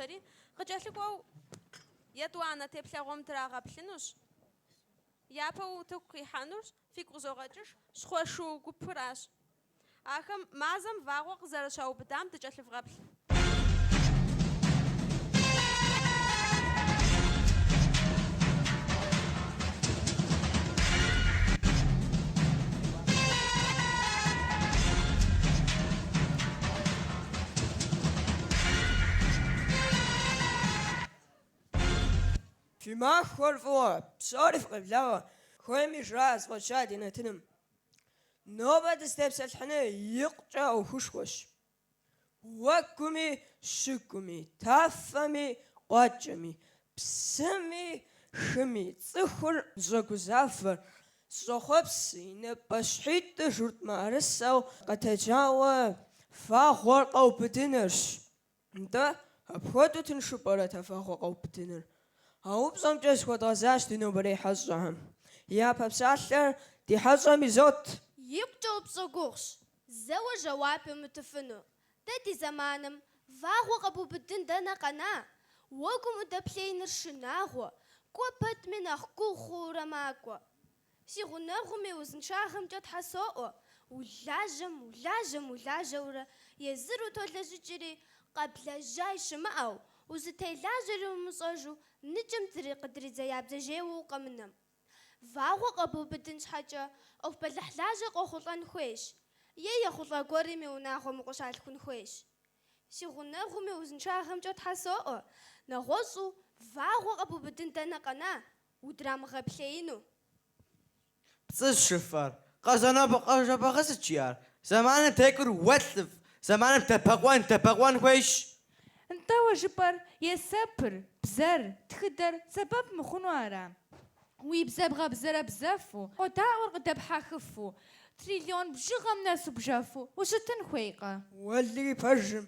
щэри къыкӏэлъыкӏуэу етӏуанэ теплъэгъуэм трагъэплъынущ, япэу утыку къихьэнущ, фигу къызогъэкӏыж щхъуэшу гупыращ. Ахэм мазэм вагъуэ къызэрыщаубыдам дыкӏэлъывгъэплъ. Фи махуэр фӀыуэ, псори фыкъеблагъэ, хуейми жраӀэ зфӀэща ди нэтыным. Нобэ дыстепсэлъхьыныр икъукӀэ Ӏуэхушхуэщ. Уэгуми, щыгуми, тафэми, къуэкӀэми, псыми, шыми цӀыхур зщӀэгузавэр, сщӀэхъуэпс и напӀэщхьитӀыр журт мыӀэрысэу къэтэджауэ вагъуэр къэубыдынырщ. НтӀэ, апхуэдэу тыншу пӀэрэ вагъуэ къэубыдыныр? А упщӀэмкӀэ схуэдгъэзащ ди нобэрей хьэщӀэхэм. Япэ псалъэр ди хьэщӀэм изот. ИкъукӀэ упщӀэгугъщ, зэуэ жэуап йумытыфыну. Дэ ди зэманым вагъуэ къэбубыдын дэнэ къэна? Уэгум удэплъеиныр шынагъуэ, кӀуэ пэтми нэхъ гугъу хъуурэ макӀуэ. Си гъунэгъуми узыншагъэмкӀэ Тхьэ соӀуэ, улажьэурэ, езыр утолэжьыкӀри, къэблэжьай щымыӀэу, узытелажьэри умыщӀэжу, ныкӀэм къыдридзея бдзэжьейуэ укъэмынэм. Вагъуэ къэбубыдын щхьэкӀэ Ӏуэху бэлыхь лажьэ къохъулӀэн хуейщ, ехъулӀэ гуэрым и унагъуэм укъыщалъхун хуейщ. Си гъунэгъуми узыншагъэмкӀэ Тхьэ соӀуэ, нэгъуэщӀу вагъуэ къэбубыдын дэнэ къэна? Удрамыгъэплъеину. Пцӏы щыфэр, къэжэбэгъэсычияр, зэманым текӀур уэлъыф, зэманым дэпэкъуэн хуейщ. НтӀэ жыпӀэр есэпыр, бзэр, тхыдэр сэбэп мыхъуну ара? Уи бзэ бгъэбзэрэ бзэфу, къуэдаӀуэр къыдэпхьэхыфу, триллион бжыгъэм нэсу бжэфу ущытын хуейкъэ? Уэлри пэжым.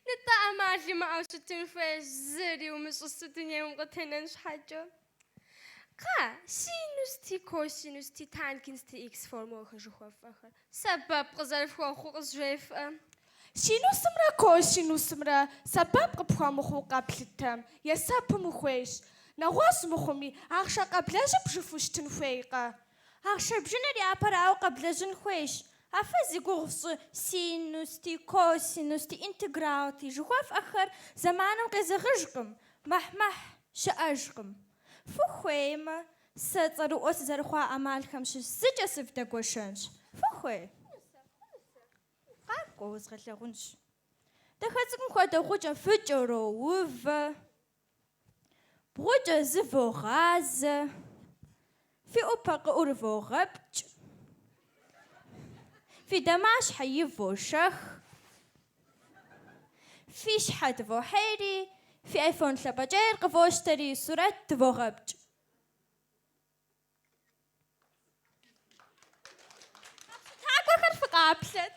НтӀэ Ӏэмал имыӀэу щытын хуейщ, зыри умыщӀысу дунейм укъытенэн щхьэкӀэ. Кхъэ, синус-ти, косинус-ти, танкинс-ти, икс формулэхэр жыхуэфӀэхэр сэбэп къызэрыфхуэхъуу къызжефӀэ. Синусымрэ косинусымрэ сэбэп къыпхуэмыхъуу къэплъытэ, есэпым ухуейщ. НэгъуэщӀ мыхъуми, ахъшэ къэблэжьым бжыфу щытын хуейкъэ? Ахъшэ бжыныр япэрауэ къэблэжьын хуейщ. Афэ зи гугъу фщӀы синус-ти, косинус-ти, интеграл-ти жыхуэфӀэхэр зэманым къезэгъыжкъым, мэхь-мэхь щыӀэжкъым. Фыхуеймэ, сэ цӀэрыӀуэ сызэрыхъуа Ӏэмалхэм щыщ зыкӀэ сывдэгуэшэнщ. Фыхуей? КъакӀуэ, узгъэлъэгъунщ. Дахэ цӀыкӀум хуэдэ гъукӀэ фыкӀэроувэ, бгъукӀэ зывогъазэ, фи Ӏупэ къыӀур вогъэпкӀ, фи дамащхьэ ивошэх, фи щхьэ дывохьейри, фи айфон лъапӀэкӀейр къывощтэри сурэт дывогъэпкӀ. ТхьэкӀухэр фыкъаплъэт.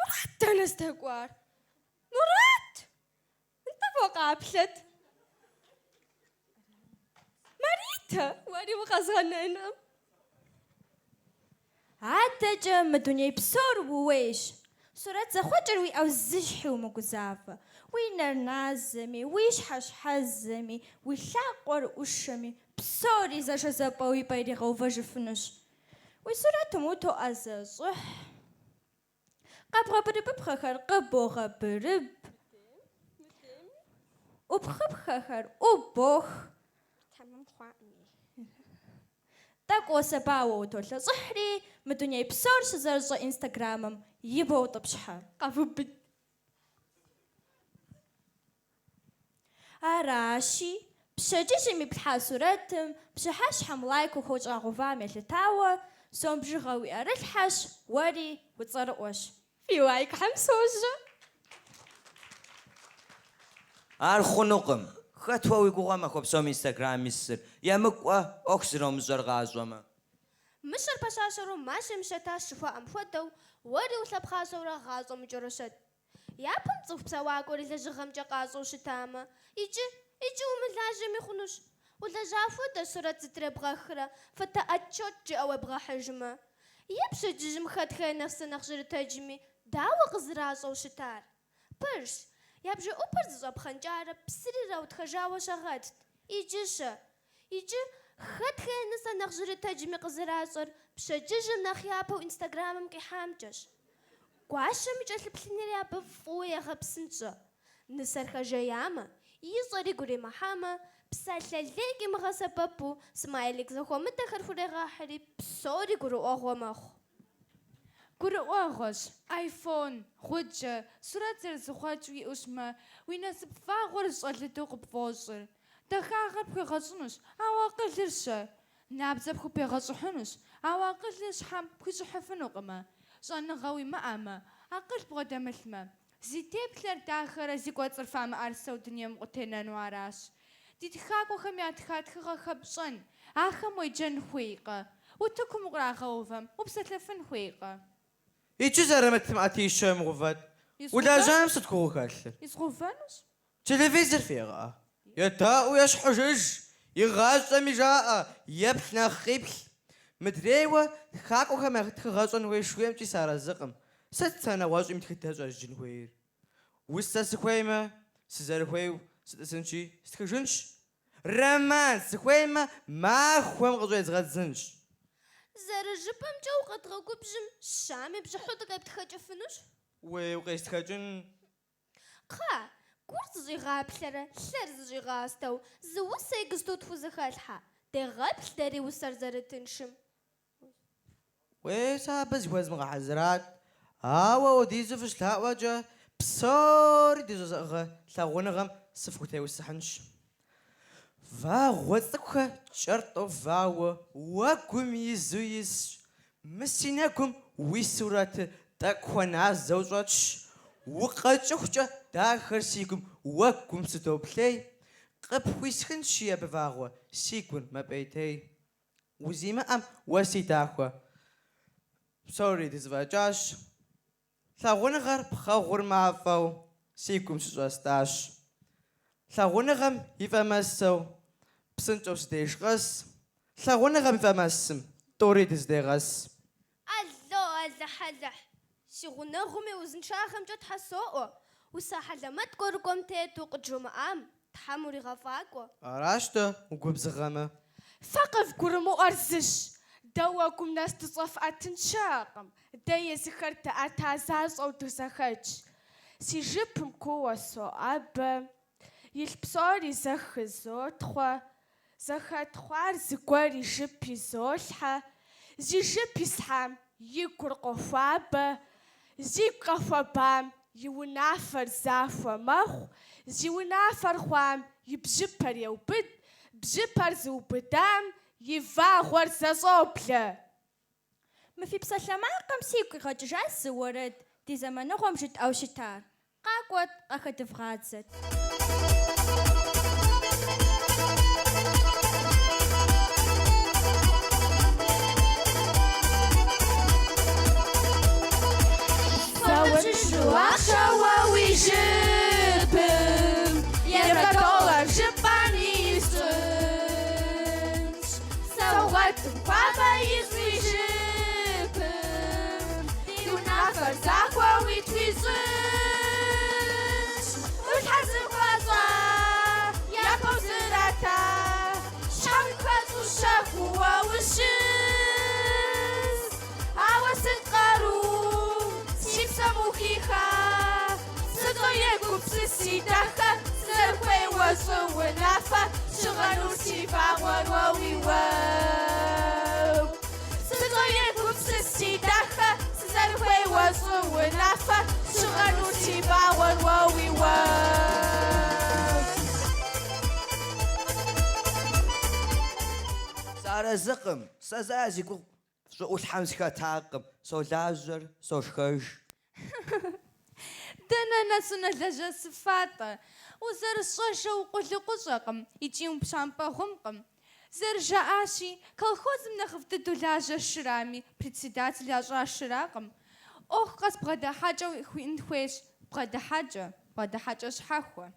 Мурат дэнэ здэкӀуар? Мурат! НтӀэ фокъаплъэт. Маритэ, уэри укъэзгъэнэну. АдэкӀэ мы дуней псор ууейщ. Сурэт зэхъуэкӀыр уиӀэу зыщхьи умыгузавэ. Уи нэр назэми, уи щхьэр щхьэзэми, уи лъакъуэр Ӏущэми, псори зэшэзэпӀэу и пӀэ иригъэувэжыфынущ. Уи сурэтым утоӀэзэщӀыхь, къэбгъэбырыбыпхъэхэр къыбогъэбырыб, Ӏупхъыпхъэхэр Ӏубох, тӀэкӀуэ сэбауэ утолъэщӀыхьри, мы дуней псор щызэрыщӀэ инстаграмым и бэ утӀыпщхьэ. Къэвубыд. Аращи, пщэдджыжьым иплъхьа сурэтым пщыхьэщхьэм лайк ухуэщӀагъувам елъытауэ, сом бжыгъэ уиӀэрылъхьэщ, уэри уцӀэрыӀуэщ. Фи лайкхьэм сожьэ. Ар хъунукъым. Хэт уэ уи гугъэ махуэ псом инстаграм исыр? ЕмыкӀуэ, Ӏуэху зыромыщӀэр къащӀэмэ. Мыщэр пэщащэру мащэм щэтащ жыхуаӀэм хуэдэу, уэри улъэпхъащэурэ гъащӀэм укӀэрыщэт. Япэм цӀыху псэуакӀуэри лэжьыгъэмкӀэ къащӀэу щытамэ, иджы умылажьэми хъунущ. Улэжьа хуэдэ сурэт зытребгъэхрэ, фотоотчет жыӀэу уебгъэхьыжмэ. Епщэджыжьым хэтхэ нэхъ нэхъ жырытэджми, дауэ къызэращӏэу щытар? Пырщ, я бжэӏупэр зыщӏэпхъэнкӏарэ псыр ираутхэжауэ щагъэтт. Иджы хэтхэ нысэ нэхъ жырытэджми къызэращӏэр пщэдджыжьым нэхъ япэу инстаграмым къихьамкӏэщ. Гуащэми кӏэлъыплъынри абы фӏыуэ егъэпсынщӏэ. Нысэр хэжеямэ, ищӏэри гуримыхьамэ, псалъэ лей къимыгъэсэбэпу смайлик зэхуэмыдэхэр хурегъэхьри псори гурыӏуэгъуэ мэхъу. Гурыӏуэгъуэщ, айфон, гъуджэ, сурэт зэрызыхъуэкӏ уиӏущмэ, уи насып фагъуэр щӏэлыдэу къыпфӏощӏыр. Дахагъэр пхуегъэщӏынущ, ауэ акъылыр-щэ? Набдзэ пхупегъэщӏыхьынущ, ауэ акъылыр щхьэм пхуищӏыхьыфынукъымэ. Щӏэныгъэ уимыӏэмэ, акъыл бгъэдэмылъмэ, зи теплъэр дахэрэ зи кӏуэцӏыр фамыӏэрсэу дунейм къутенэну аращ. Ди тхакӏуэхэм я тхатхыгъэ хэпщӏэн, ахэм уеджэн хуейкъэ? Утыкум укърагъэувэм, упсэлъэфын хуейкъэ? Иджы зэрымытым ӏэтищэм мыгъувэт. Улэжьам сыт хуухэлъыр? Изгъэувэнущ? Телевизор фиӏэӏэ? Едаӏуи ещхьыжыж, игъащӏэми жаӏэ, еплъ нэхъ къиплъ. Мыдрейуэ тхакӏуэхэм я тхыгъэщӏэн хуей шхуеймкӏи сыарэзыкъым. Сыт сэ нэгъуэщӏым и тхыдэ щӏэжьын хуейр? Усэ сыхуеймэ, сызэрыхуейуэ сытӏысынщи, стхыжынщ. Роман сыхуеймэ, махуэм къыщӏезгъэдзынщ. Зэрыжыпӏэмкӏэ укъэдгъэгубжьым, щами бжьыхьу дыкъептхэкӏыфынущ. Уей укъестхэкӏын? Кхъа, гур зыщӏигъаплъэрэ, лъэр зыщӏигъастэу, зы усэ егысту тхузыхэлъхьэ. Дегъэплъ дэри усэр зэрытыншым. Уей сэ абы зыхуэзмыгъэхьэзырат. Ауэ удизу фыщылъаӏуэкӏэ, псори ди лъагъуныгъэм сыфхутеусыхьынщ. Вагъуэ цӏыкӏухэр кӏэртӏу вауэ, уэгум изу исщ. Мы си нэгум уи сурэтыр тӏэкӏу хуэназэу щӏэтщ. Укъэкӏыхукӏэ дахэр си гум уэгум сыдоплъей. Къыпхуисхынщи абы вагъуэ, си гур мэпӏейтей. Узимыӏэм уэ си дахуэ. Псори дызыфӏэкӏащ. Лъагъуныгъэр пхъэгъур мафӏэу си гум щыщӏэстӏащ. Лъагъуныгъэм и фӏэмэсэу псынщӏэу сыдеж къэс. Лъагъуныгъэм и фӏэмэсым тӏури дыздегъэс. Алыхь. Си гъунэгъуми узыншагъэмкӏэ Тхьэ соӏуэ. Усэ хьэлэмэт гуэрыкӏуэм тету къыджумыӏам, Тхьэм уригъэфӏакӏуэ. Аращ-тӏэ угубзыгъэмэ. Фэ къывгурымыӏуэр зыщ. Дэ уэгум нэс дыщӏэфӏэтыншакъым. Дэ езыхэр дэӏэта защӏэу дызэхэкӏ. Си жыпым куууэ соӏэбэ. Илъ псори зэхызотхъуэ. Зэхэтхъуар зыгуэр и жыпи золъхьэ. Зи жып исхьам и гур къохуабэ. Зигу къэхуэбам и унафэр захуэ мэхъу. Зи унафэр хъуам и бжьыпэр еубыд. Бжьыпэр зыубыдам и вагъуэр зэщӏоблэ. Мы фи псалъэмакъым сигу къигъэкӏыжащ зы уэрэд, ди зэманыгъуэм жытӏэу щытар. Къакӏуэт, къахэдывгъадзэт. Ахъшэуэ уи жыпым евро-доллар жыпӏэм исщӏынщ. Саугъэтым хуабэ ис уи жыпым ди унафэр захуэ уитхуищӏынщ. Улъхьэзыхуэщӏэ япэу зырата щхьэ уихуэщӏу щэхууэ ущыс. Ауэ сыт къару си псэм ухиха, сыщӏоегупсыси дахэ, сызэрыхуейуэ щӏы унафэ, щыгъэнур си вагъуэр уэ уи уэгу. Сыщӏоегупсыси дахэ, сызэрыхуейуэ щӏы унафэ, щыгъэнур си вагъуэр уэ уи уэгу. Сыарэзыкъым, сэ зэ зи гугъу щӏыӏулъхьэм схэтакъым. Солажьэр, сошхэж. Дэнэ нэсунэлэжьэ сыфатӏэ. Узэрысщӏэжэ укъулыкъущӏэкъым, икӏи упщампӏэгъумкъым. Зэрыжаӏащи, колхозым нэхъыфӏ дыдэу лажьэ шырами, председатель ящӏа шыракъым. ӏуэху къэс бгъэдыхьэкӏэ хуиӏэн хуейщ. Бгъэдыхьэкӏэ щхьэхуэ.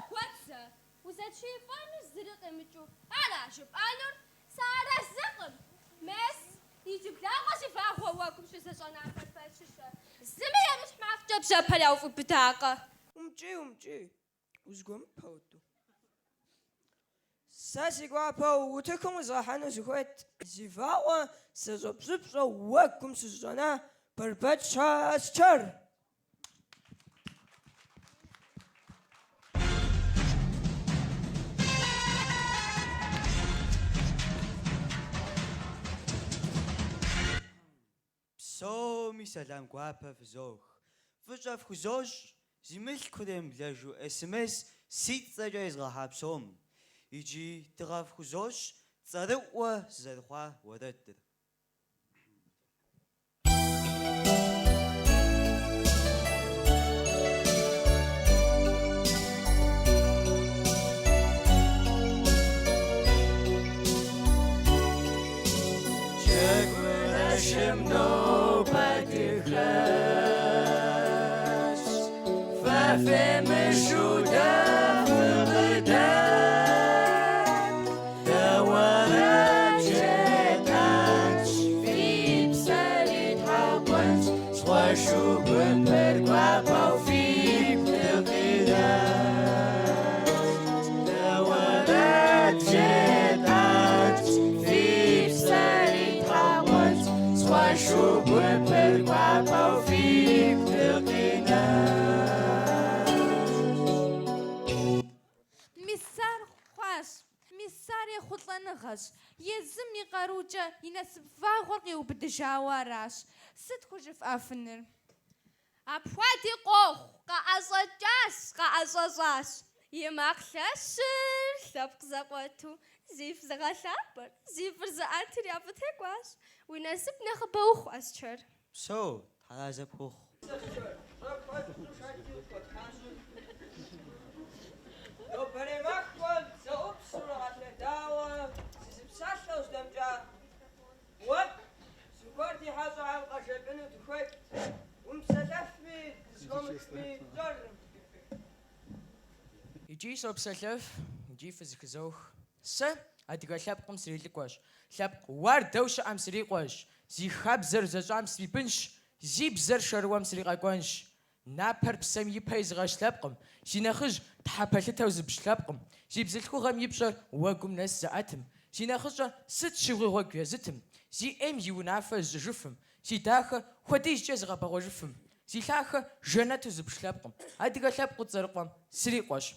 Хуэпсэ, узэчыфӏэну зыри къемыкӏыу. Ара жыпӏэнур сыарэзыкъым. Мэс يجيب لاغة شفاء هواكم شو سجنا فرفاششة الزمية مش معفجة بشبه لو في بتاقة ومجي وزقوم بودو ساسي قوابو وتكم زاحانو زخوت زفاوة سزوب زبزو وكم سزونا بربت شاشر Псоми сэлам гуапэ фызох. ФӀыщӀэ фхузощ, зи мылъку демыблэжу СМС ситӀзэкӀэ езгъэхьа псом. Иджы дыгъэ фхузощ, цӀэрыӀуэ зызэрыхъуа уэрэдыр. Nobody has famous should have the one that feeds it happens swash per guapo feed the one that feeds it happens swash per guapo feed the Миссар хъуащ, миссар ехъулӀэныгъэщ, езым и къарукӀэ и насып вагъуэр къиубыдыжауэ аращ. Сыт хужыфӀэфыныр? Апхуэди къохъу, къэӀэщӀэкӀащ, къэӀэщӀэщӀащ. И макъ лъэщыр лъэпкъ зэкъуэту, зифӀ зыгъэлъапӀэр, зифӀыр зыӀэтыр япӀу текӀуащ. Уи насып нэхъыбэ ухъу Асчэр. Псо, тхьэра зэпхухъу. Добремахвал заупсура атлетауа сисипсалъэу здэмкӀа. Уэт сыкуэрди хьэщӀэ къэжепӀыну дыхуейт. Умыпсэлъэфми зысхуэмытми пщӀэрым. Иджы сопсэлъэф, иджы фызыхызох. Сэ адыгэ лъэпкъым срилыкӀуэщ. Лъэпкъ уардэу щыӀэм срикъуэщ. Зи хабзэр зэщӀам срибынщ. Зи бзэр шэрыуэм срикъэкӀуэнщ. Напэр псэм ипэ изыгъэщ лъэпкъым. Зи нэхъыжь тхьэпэлъытэу зыбжь лъэпкъым. Зи бзылъхугъэм и пщӀэр уэгум нэс зэӀэтым. Зи нэхъыщӀэ сыт щыгъуи гъуэгу езытым. Зи Ӏейм и унафэ зыжыфым. Зи дахэ хуэдизкӀэ зыгъэбэгъуэжыфым. Зи лъахэ жэнэту зыбжь лъэпкъым. Адыгэ лъэпкъ цӀэрыӀуэм срикъуэщ.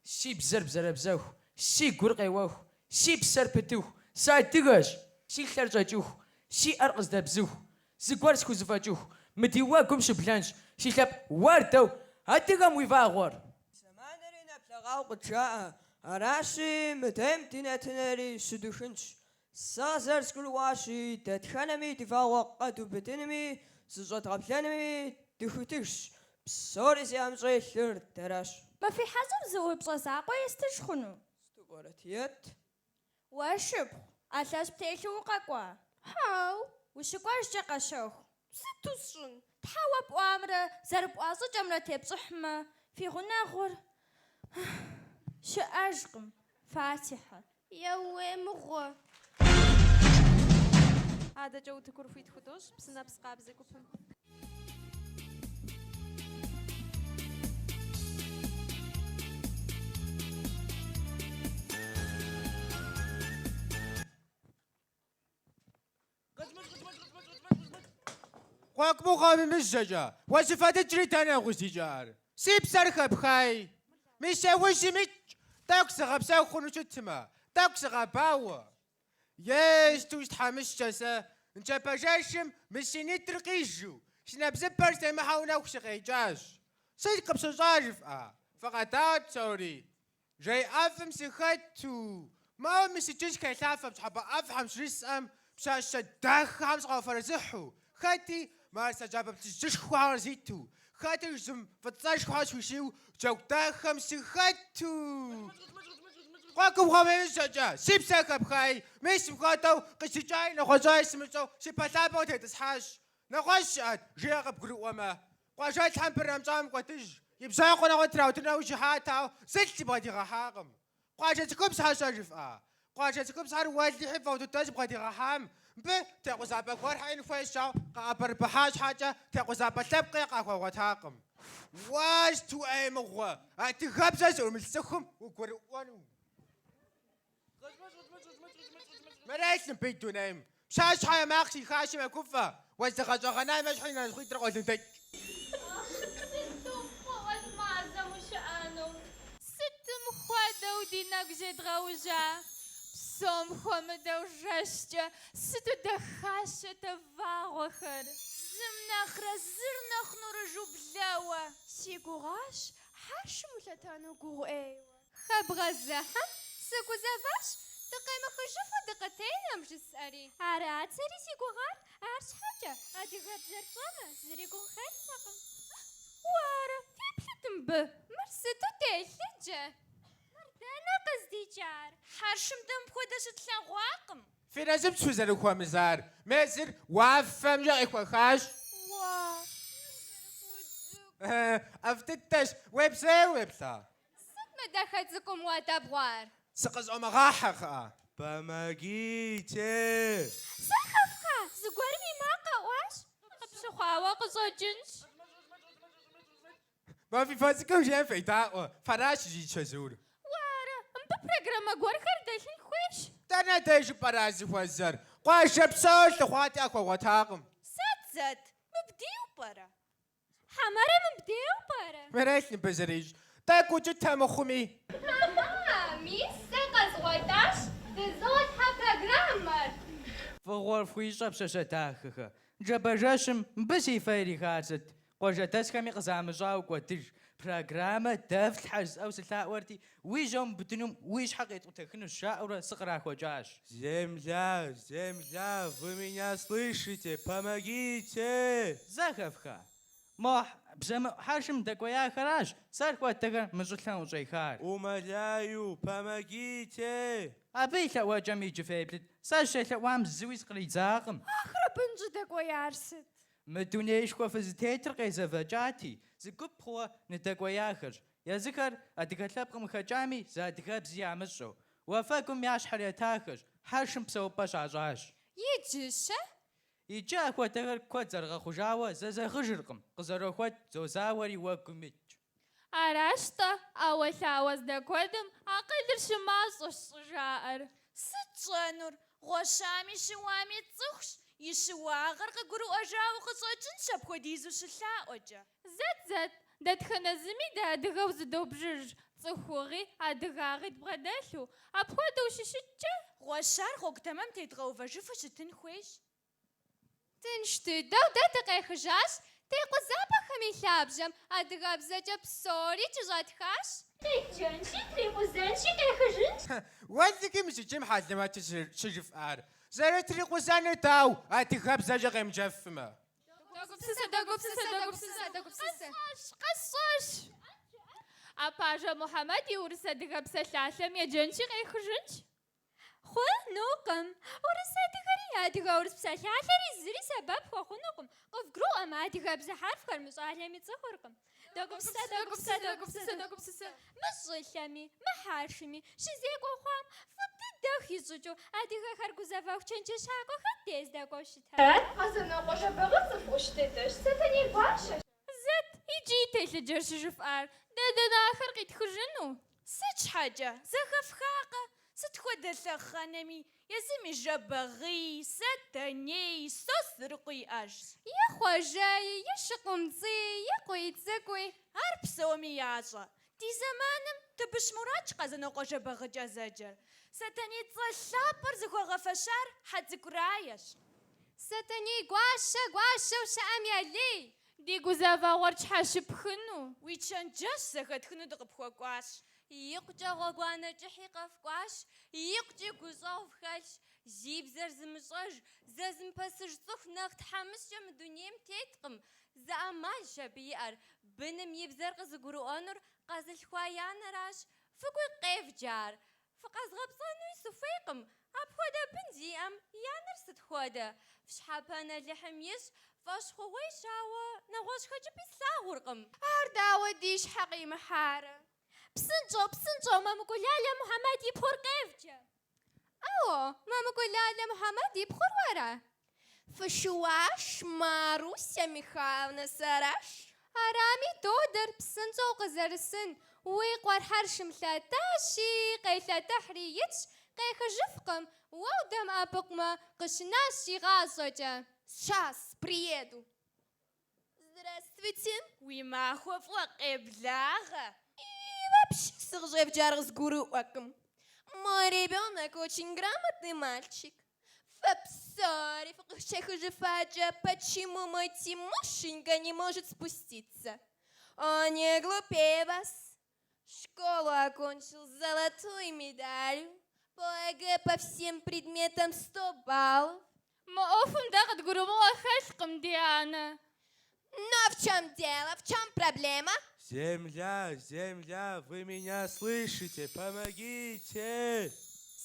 Си бзэр бзэрэбзэху, си гур къеуэху, си псэр пытыху, сэ адыгэщ, си лъэр щӀэкӀыху, си Ӏэр къыздэбзыху, зыгуэр схузэфӀэкӀыху, мы ди уэгум щыблэнщ, си лъэпкъ уардэу адыгэм уи вагъуэр. Сэманэри нэплъэгъуау къытжаӀэ. Аращи, мыдэм ди нэтынэри щыдухынщ. Сэ зэрыскӀурыӀуащи, дэтхэнэми ди вагъуэ къэдубыдынми, зыщӀэдгъэплъэнми дыхутыжщ. Псори зиӀэмщӀелъыр дэращ. Мафи хьэщӀэм зыупщӀэ закъуэ естыж хъуну? Стукъуэрэтиет. Уэшыпхъу, Алъэщ птелъу укъэкӀуа? Хьэу, ущыкӀуэжкӀэ къэщэху. Сыту сщӀын? Тхьэуэ пӀуамрэ, зэрыпӀуа щӀыкӀэмрэ тепщӀыхьмэ, фи гъунэгъур щыӀэжкъым. Фатихьэ. Еуемыгъуэ. АдэкӀэ утыкур хуит худощ, псынэпс къабзэ гупым. Къуэкъым ухуэмымыжьэкӀэ, уэзыфэдыкӀри дэнэ ухузикӀар? Си псэр хэпхъай. Мис яужьимикӀ, тӀэкӀу сыгъэпсэху хъуну щытмэ, тӀэкӀу сыгъэбауэ. Есту щхьэмыщкӀэ сэ нджэбэжэшым мы си нитӀыр къижу, си набзыпэр стемыхьэу нэху сыкъекӀащ. Сыт къыпщыщӀар жыфӀэ? Фыкъэдат псори. Жей ӀэфӀым сыхэту. Моуэ мысыкӀыж хэлъафэ пщхьэпӀэ ӀэфӀхэм щрисӀэм пщащэ дахэхэм сыкъафэрэзыхьу. Хэти мэрсэджабэ плъыжьышхуэхэр зиту. Хэти жьым фӀыцӀэшхуэхэр схуищиу джэгу дахэм сыхэту. Къуэкъым ухуэмымыжьэкӀэ, си псэр хэпхъай. Мис мыхуэдэу къыщикӀай нэхъуэщӀай сымыщӀэу си пэлъапӀэу тетӀысхьащ. НэгъуэщӀ щыӀэт, жиӀэ къыбгурыӀуэмэ. Къуажэ тхьэмпэр амщӀам кӀуэтыж. И бжьакъуэ нэгъуэ траутынэу жыхьатауэ зылъ си бгъэдигъэхьакъым. Къуажэ цӀыкӀу псхьэщӀэ жыфӀэ. قاشتكم صار والدي حفا وتتاج بغادي غحام به تاقو زابا كوار حين فايشا قابر بحاج حاجة تاقو زابا تبقى قاقوا وتاقم واش تو اي مغوا اتي خبزة سور ملسخم وكور وانو مريسن بيتو نايم شاش حيا ماقشي خاشي ما كفا وازدغاجا غناي مش حين نخوي ترقل انتج ستم خوادا ودينك جد غوجا بسوم خمدا وجاشتا ستو دخاشة تفاغوخر زمنا خرا زرنا خنورجو بلاوة سيغوغاش حرش ملتانو غو ايوه خبغزة سكو زافاش دقيمة خشوفو دقتين امش الساري عرات سري سيغوغار عرش حاجة ادي غاب زرطانة زريقو خير ساقم وارا في بلتم به مرستو تيلجة مردانا قصدي جار حرشم دم خودش تلاغواقم في نازم تشوزر اخوة مزار مازر وافم جا اخوة خاش وا افتتش ويبسا ويبسا ست مدخلتكم واتبغار سقز امغاحة Помогите! سخفخا زغورمي ما قواش قبش خواوا قصوجنش ما في فاسكم جان فيتا فراش جي تشزور وارا ام بروجرام غور خردل خويش تانا تيجي برازي وزر قاش بسول تخواتي اكو وتاقم زت مبديو برا حمارة مبديو بارا مريسن بزريج تاكو جتا مخمي ميس سقز غوتاش تزود ها بروجرامر فغور فويشة بشاشة تاخخة جبجاشم بسي فايري خاصت قوجتاش كمي قزام جاو قوتج برنامج دفت حز أو سلطة ورتي ويجوم بتنوم ويش حقيقة تخنو الشاورة سقرا خوجاش Земля, земля, вы меня слышите? Помогите! زخفخة ما بسم حاشم دقويا خراش صار قوتك مزلان وزيخار Умоляю, помогите! أبي ثوا جمي جفيبلت صار شيء ثوام زويس قلي زاقم خربنج دقويا عرست مدونيش وفزتيتر قيزة فجاتي زقب هو ندقويا خر يا ذكر أدقلبكم خجامي زادقب زي عمشو وفاكم ياش حريتاخر حاشم بسو باش عجاش يجيشة يجا خو تغر كو زرغ خجاوة زازا خجرقم قزرو خو زوزاوري وكمج عرشتا أول ثاوز دقودم أقدر شماس الصجائر ستشانور غشامي شوامي تسخش يشواغر قرو أجاو قصوجن شبكو ديزو شلا أجا زت دتخنا زمي دا دغوز دوبجر تسخوغي أدغاغي تبغدالو أبخو دوششتجا غشار غوك تمام تيتغو فجفش تنخويش تنشتو دو دتقي خجاش تيقو زابا خمي ثابجم أدغاب زجا بسوري تجات خاش تيجنشي تريقو زنشي تيخجنش وانتك مش جيم حد ما تشجف ار زرت ريقو زاني تاو اتي خبزة جا مجفمة قصاش أباجا محمد يورس أدغاب سلاسم يا جنشي غي خجنش خو نوقم ورسا دغري ادغا ورس بسالحاري زري سبب خو نوقم قفقرو اما ادغا بزحرف كرمس عالمي تصخركم دغبسا مزلامي محارشمي شزيقو خام فبدخي زوجو ادغا خرغوزا فاوچنچ شاقو خديز دغوشتا حسنا قوشا بغص فوشتتش ستني باشا يجي تلجرش جفار دا آخر قيت خجنو سج حاجة زخف خاقة ستخد الثخانمي يزمي جبغي ستني سسرقي أج يا خواجاي يا شقمزي يا قوي تزكوي عرب سومي ياجا دي زمانم تبش مراج قزنو قوجا بغجا زجر ستني تصلابر زخو غفشار حد زكرايش ستني قواشا وشام يالي دي قزافا ورج حاشب خنو ويتشان جاش زخد خنو دقب قواش يقجا غوانا جحي قفقاش يقجي قزاو فخالش زيب زرزمشاج زازم بسج صف ناخت حمس جم دنيم تيتقم زعمال شبيار بنم يبزر قز قرؤانر قازل خوايان راش فقوي قيف جار فقاز غبصانو يسفيقم أبخودا بنزي أم يانر ستخودا فش حابانا لحميش فاش خوي شاوة نغوش خجب يساغرقم هرداوة ديش حقي محارة بسنجو ما مقول يا محمد يبخور كيفجا أو ماما كلها محمد يبخر ورا فشواش ماروسيا ميخайловна سراش أرامي تودر بسنسو قزرسن ويقور حرش مثلاتاشي قيثة تحريتش قيخ جفقم ودم أبقما قشناشي غازوجا Сейчас приеду. Здравствуйте. ويماخوف وقبلاغة И вообще, сыржевджар с гуру оком. Мой ребенок очень грамотный мальчик. Фапсори, фаджа, почему мой Тимошенька не может спуститься? Он не глупее вас. Школу окончил с золотой медалью. По ЕГЭ по всем предметам 100 баллов. ما أوفم داخل قروبو خلقم ديانا Но в чем дело? В чем проблема? Земля, земля, вы меня слышите? Помогите!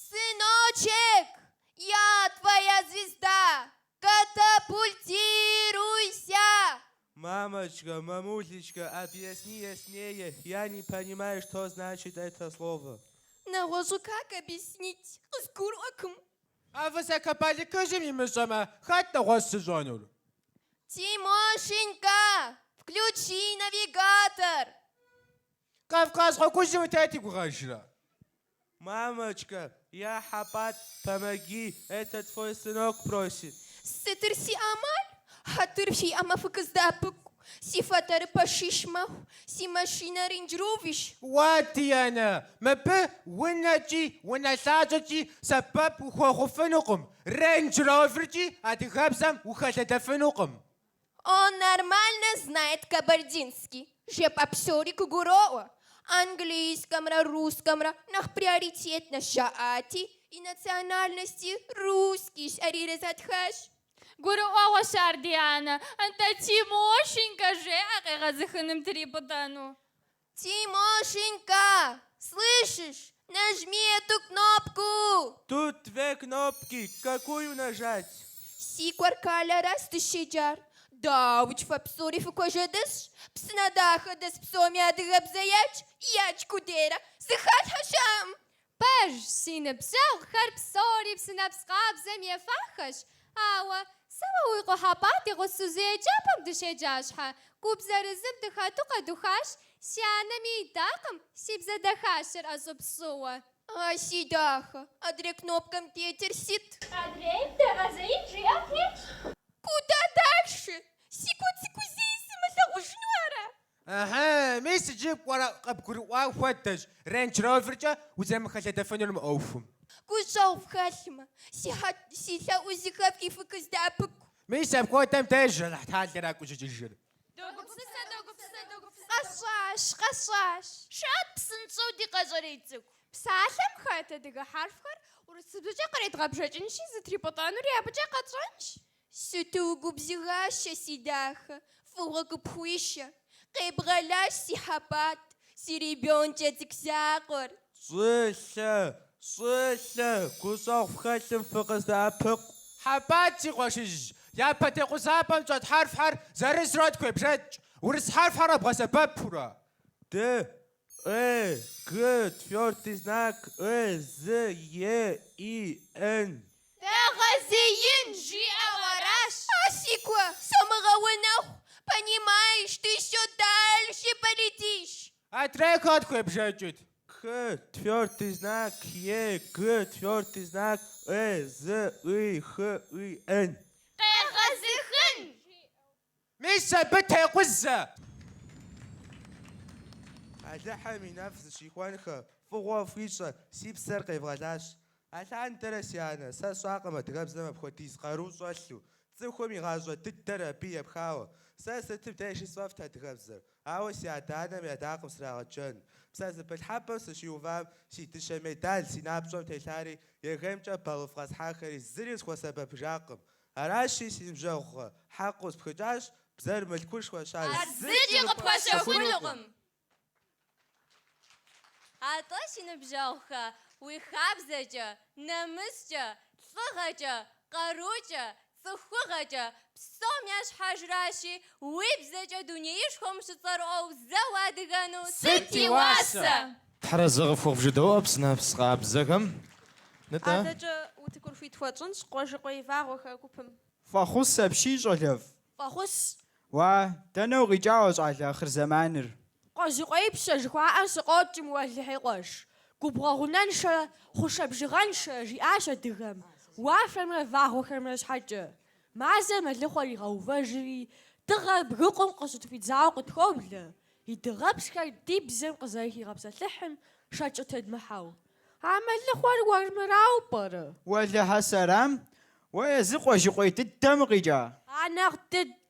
Сыночек, я твоя звезда. Катапультируйся. Мамочка, мамулечка, объясни яснее. Я не понимаю, что значит это слово. Наружу как объяснить? С гуроком. А вы закопали кожами мышама, хатта вас сезонур. Тимошенька, включи навигатор. Кавказ хокузим тати гугашра. Мамочка, я хапат, помоги, это твой сынок просит. Сытырси амаль, хатырфи амафыкыздапык. Сифатары пашишмах, си машина ринджрувиш. واتيانا مبه ونجي ونساجتي سبب وخوفنكم رينج روفرتي اتخابزم وخلدفنكم. Он нормально знает кабардинский. Же попсорик гурова. Английском, русском, нах приоритет на шаати и национальности русский арирезатхаш. قولوا أغو شار ديانا أنت تيموشنكا جاء غازخنم تريبطانو Тимошенька, слышишь? Нажми эту кнопку. Тут две кнопки, какую нажать? Сикваркаля растущийджар. Да, уч фапсори фукожедеш. Пснадаха дес псоми адыгабзаяч. Ячку дера. Сыхат хашам. باج سينبساو خرب صوري بسنبس قاب زمية فخش آوا سوا ويقو حباتي غسو زي جابم دشي جاشحا كوب زرزم دخاتو قدوخاش سيانا ميداقم سيبزا دخاشر أزو بصوة Сидаха, а две кнопкам тетерсит. أدريب دغزين جياكيش Куда дальше? Сикуцикузейсима заушнуара. اها ميس جيب ورقه بكره وفتش رينج روفرجا وزي ما خلدفنهم اوفم. Кушал в хасима. Сиса узихавки фыкыздапык. ميس ابكو تم تجر حال راكو جيجر. قصاش. شاد بسنصو دي قزريتك بسالم خاطة دغا حرفخر ورسبجا قريت غبجاجنشي زتريبطانو ريابجا قطرنش Сутугу бзигаща сидаха. Фугу пхуища. Кайбгалаш сихапат. Сиребенча тиксякор. صلة كوساق خاتم فقس دابق حباتي قشج يا باتي قصابم جات حرف حر زرس راد كوي برج ورس حرف حر ابغى سبب برا د ك تفيورتي знак з е и н Тагазиин жи авараш. Асиква, самогаванаху. Понимаешь, ты еще дальше полетишь. атрекат кوي брежут к твердый знак е г твердый знак з и х и н قيغزخن ميسا بتها قزة ألحمي نفس شيخوانك فوق فيشة سيب سرقي بغلاش ألحان ترسيانا ساسواقما تغابزنا بخوتيس قارو سوالو تسوخومي غازو تترى بيا بخاوة ساستب تايشي صوفتها تغابزر أو سيادانا مياداقم سراغتشن بساس بالحبة سشيوفام سي تشا ميدال سي نابشوم تيلاري يغيمجا بالفغاز حاخري زريس خوا سبب جاقم أراشي سي نبجاوخ حقوس بخجاش بزر ملكوش خوا شال زيجي غبخاشا خلقم عطاشي نبجاوخا ويخابزجا نمسجا صغجا قروجا صخوغجا بسومياش حجراشي ويبزجا دنياش خمش صارو زوادغانو ستي واسا حرز غفوف جدواب سنافس غاب زغم نتا أدجا وتكون في تواتنش قوش قوي فاغو خاكوبم فخص بشي جلف فخص ودنو غيجاوز على آخر زمانر قوش قوي بشج خواه سقوط موالي قوش كوبغونانشا خوشب جغانشا جياشا دغم وافرم فاغو خرمش حاجة معزم اللي خوري غوفاجري تغب رقم قصد في تزاوق تخوبله يدغب شكاي ديب زم قزايكي غبسة لحم شاجة تدمحاو عمل لخوار ورمراو برا ولا هسرام ويزق وجقوي تدم غيجا أنا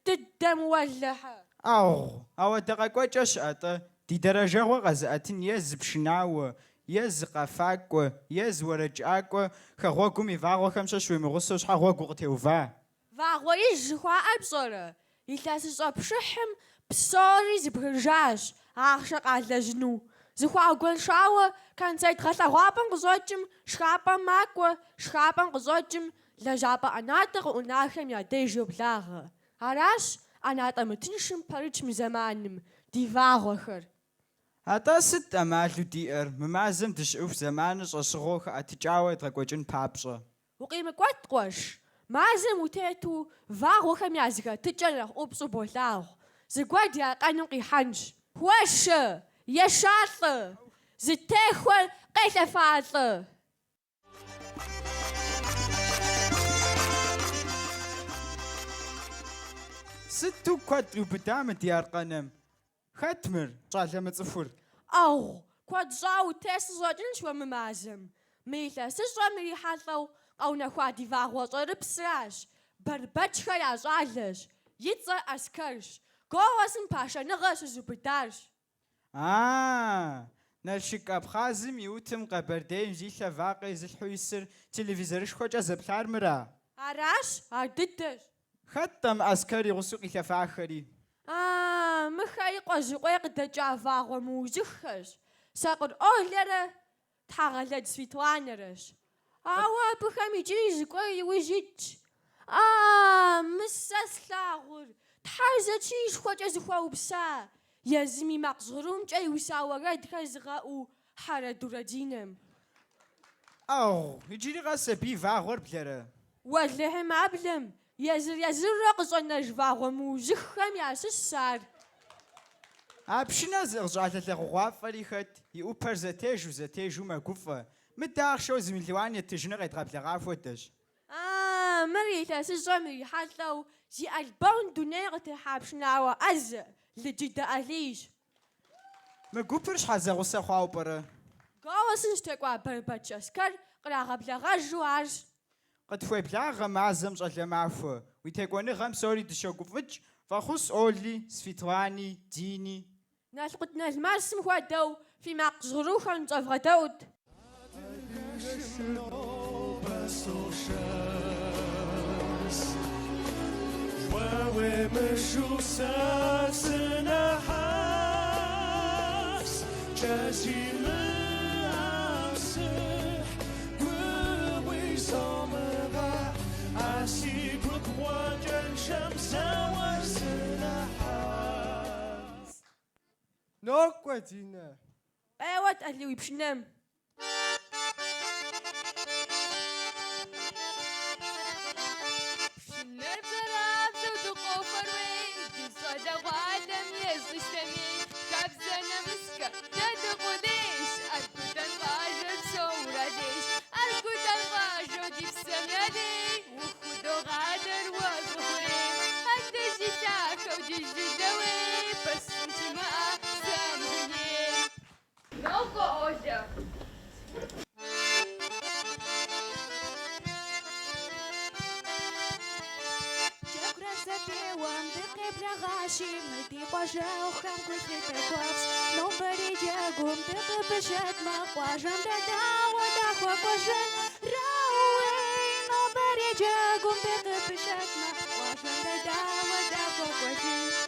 تدم ولها أو دقاق وجش أتا دي درجة وغزأتن يز بشناو يز قفاق يز ورجاق خواكم يفاغو خمسة شوي مغصوش حواقو قتيوفا فاغو يجخوا أبصر يتاسس أبشحم بصاري زبرجاش عاشق على جنو زخوا أقول شاوة كان زيت غلا غابن قزوجم شخابن ماكوا شخابن قزوجم لجابا أناتق وناخم يا ديجو بلاغة عراش أناتا متنشم بريتش زمانم دي فاغو خر هذا ست أمالو دير ممازم تشوف زمانش أصغوخ أتجاوي تقوجن بابشة وقيمة قوات قوش مازم وتيتو فاغو خم يازغا تجلق أبصو بولاغ زقواد يا قانوقي حنج وش يا شاطر زتاخول قيت فاطر ستو كوادرو بدام ديار قنم ختمر صالة متصفر أو كواد زاو تيس زوجن شو ممازم ميلا سجوا مري حاطو أو نخوادي فاغو صار بسراش بربتش خيا زالش يتصر أسكرش قواسن باشا نغش زبدارش نرشك أبخازم يوتم قبردين زيلا واقع زلحو يسر تلفزيرش خوجة زبلار مرا عراش عددش ختم عسكري غسوقي كفاخري مخاي قوزقوي قد جافاغو موزخش ساقر أهلرة تحغلت سفيتوانرش بخامي جيز قوي وجيتش مساس لاغر تحرزت شيش خوجة زخواو بسا يزمي مقصروم جاي وساورد خزغاو حارة دوردينم يجري غاسبي فاغور بلره والله ما بلم يزر رقصنا جفاغو موزخم يا سسار أبشنا زرجعت لغواف فريخت يوبر زتيجو مقوفة مداخ شو زميلوان يتجنى غيتغاب لغاف ودج مريتا سزمري حتلو زي البون دونيغ تحابشنا وأز لجد أليش مقوبرش حزاغو سخواو برا قاوسن شتقوا بربتش أسكر قراغب لغاجوارش قد فوي بلاغ معزم جعل معفو ويتقوني غام سوري دشوقوفج فخص أولي سفيتواني ديني ناس قدنا الماسم هو في مقصروخ نصفغ داود نوكوا دينا ايوه اللي ويبشنم Nobody jagum teka beshat ma kwajan da dawa da kwa kwajan rawe nobody jagum teka beshat ma kwajan da dawa da kwa kwajan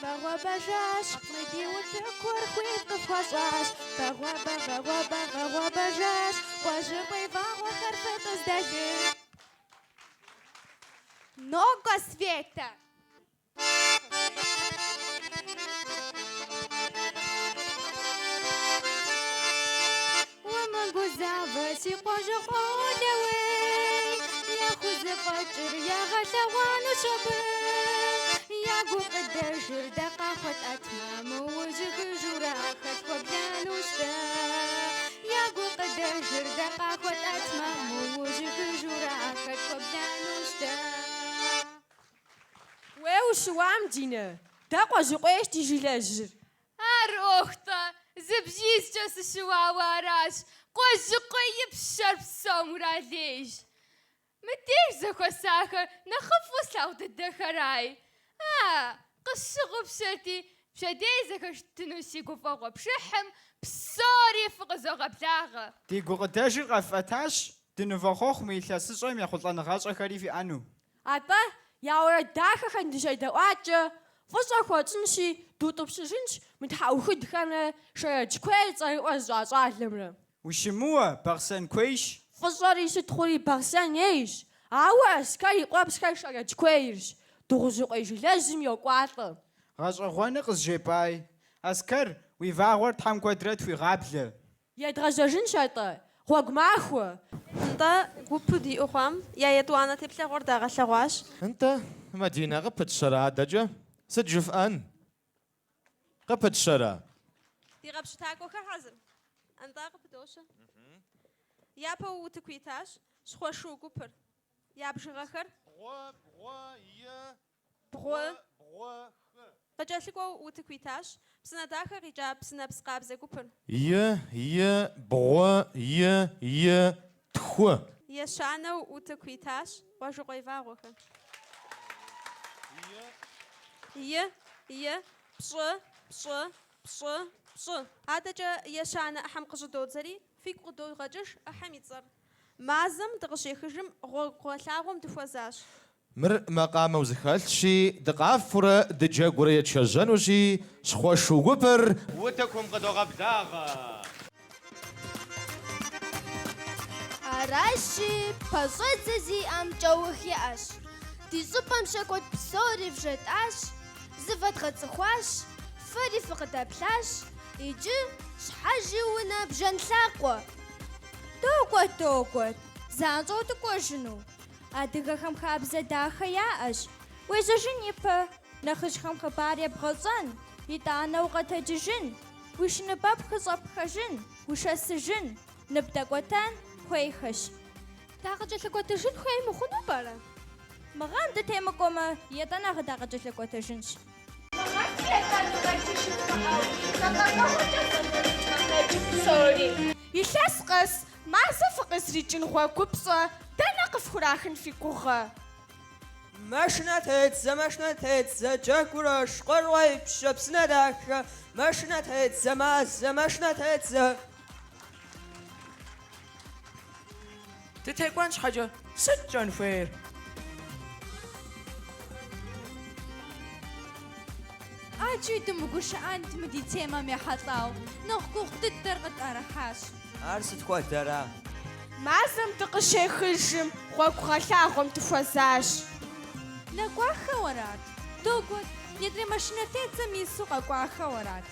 Varoba jash Medi وتكور خويت قفاش Varoba jash Wajibay varo харфет ازدهي Много света! къожэ къолэуей, яхузэфӏэкӏыр ягъэлъэгъуану щобыр, ягу къыдэжыр дэ къахуэтӏатмэ, мыужьыхыжурэ ахэлъ хуэблэну щтэ. Ягу къыдэжыр дэ къахуэтӏатмэ, мыужьыхыжурэ ахэлъ хуэблэну щтэ. Уэ ущыуам, Динэ, дэ къуэжьыкъуейщ ди жылэжьыр. Ар ӏуэхутӏэ, зыбжьизкӏэ сыщыуауэ аращ. Къуэжьыкъуей и пщэр псом уралейщ. Мыдеж зэхуэсахэр нэхъыфӏу слъагъу дыдэхэрай. Къысщыгъупщэти, пщэдей зэхэштыну си гуфӏэгъуэ пшыхьым псори фыкъызогъэблагъэ. Ди гукъыдэжыр къэфӏэтащ, дынывэхъуэхъум илъэсыщӏэм ехъулӏэныгъэщӏэхэри фиӏэну. Атӏэ, я уэрэдахэхэм дыщедэӏуакӏэ, фӏыщӏэ хуэчӏынщи, дутӏупщыжынщ мы тхьэӏухыдхэмрэ шэрэдж куейр цӏэрыӏуэ зыщӏа щӏалэмрэ. Ущымыуэ, бахъсэн куейщ. Фӏыщӏэри щытхъури бахъсэн ейщ, ауэ Аскэр и къуэпсхэр шэрэдж куейрщ. Дыгъужьыкъуей жылэжьым йокӏуалӏэ. Гъэщӏэгъуэны къызжепӏай. Аскэр, уи вагъуэр тхьэм куэдрэ тхуигъаблэ. Едгъэжьэжынщ атӏэ, гъуэгу махуэ. НтӀэ гупу диӏэу хъуам, я етӏуанэ теплъэгъуэр дагъэлъэгъуащ. НтӀэ, Мадинэ, къыпытщэрэ адэкӏэ? Сыт жыфӏэн? Къыпытщэрэ? Ди къэпщытакӏуэхэр хьэзыр. НтӀэ къыпыдощэ. Япэ утыкуитащ, щхъуэшу гупыр. Я бжыгъэхэр къыкӏэлъыкӏуэу утыкуитащ. Псынэ дахэ къикӏа псынэпс къабзэ гупыр. Тху. Ещанэу утыкуитащ, къуэжыкъуей вагъуэхэр. Пщӏы. Адэкӏэ ещанэ ӏыхьэм къыщыдодзэри, фигу къыдогъэкӏыж ӏыхьэм и цӏэр. Мазэм дыкъыщехыжым гъуэлъагъуэм дыхуэзащ. Мыр макъамэу зыхэлъщи, дыкъафурэ дыджэгурэ етшэжьэнущи, щхъуэшу гупыр утыкум къыдогъэблагъэ. Аращи, пэщӏэдзэ зиӏэм кӏэух иӏэщ. Ди щӏыпӏэм щакӏуэт псори вжетӏащ, зывэдгъэцӏыхуащ, фэри фыкъыдэплъащ, иджы щхьэжи унэ бжэнлъакъуэ. Докӏуэт, занщӏэу дыкӏуэжыну. Адыгэхэм хабзэ дахэ яӏэщ. Уежьэжын ипэ, нэхъыжьхэм хъыбар ебгъэщӏэн, итӏанэу къэтэджыжын, уи шыныбэп хыщӏэпхъэжын, ушэсыжын, ныбдэкӏуэтэн хуейхэщ. Дакъыкӏэлъыкӏуэтэжын хуей мыхъуну пӏэрэ? Мы гъэм дытемыкӏуэмэ, етӏанэ дакъыкӏэлъыкӏуэтэжынщ. Илъэс къэс, мазэ фыкъызрикӏын гъуэгупщӏэ, дэнэ къыфхурахын фи гугъэ? Машинэ тедзэ, джэгурэ шкъэрыӏуей пщэ псынэ дахэ. Машинэ тедзэ, машинэ тедзэ. Дытекӏуэн щхьэкӏэ сыт кӏэн хуейр? Аджи дымыгушыӏэн мы ди темэм ехьэлӏэу, нэхъ гугъу дыдэр къытӏэрыхьащ. Ар сыт хуэдэра? Мазэм дыкъыщехыжым, гъуэгу гъэлъагъуэм дыхуэзащ. Нэкӏуахэу арат. Догуэт, едрей машинэ тедзэм ису къэкӏуахэу арат.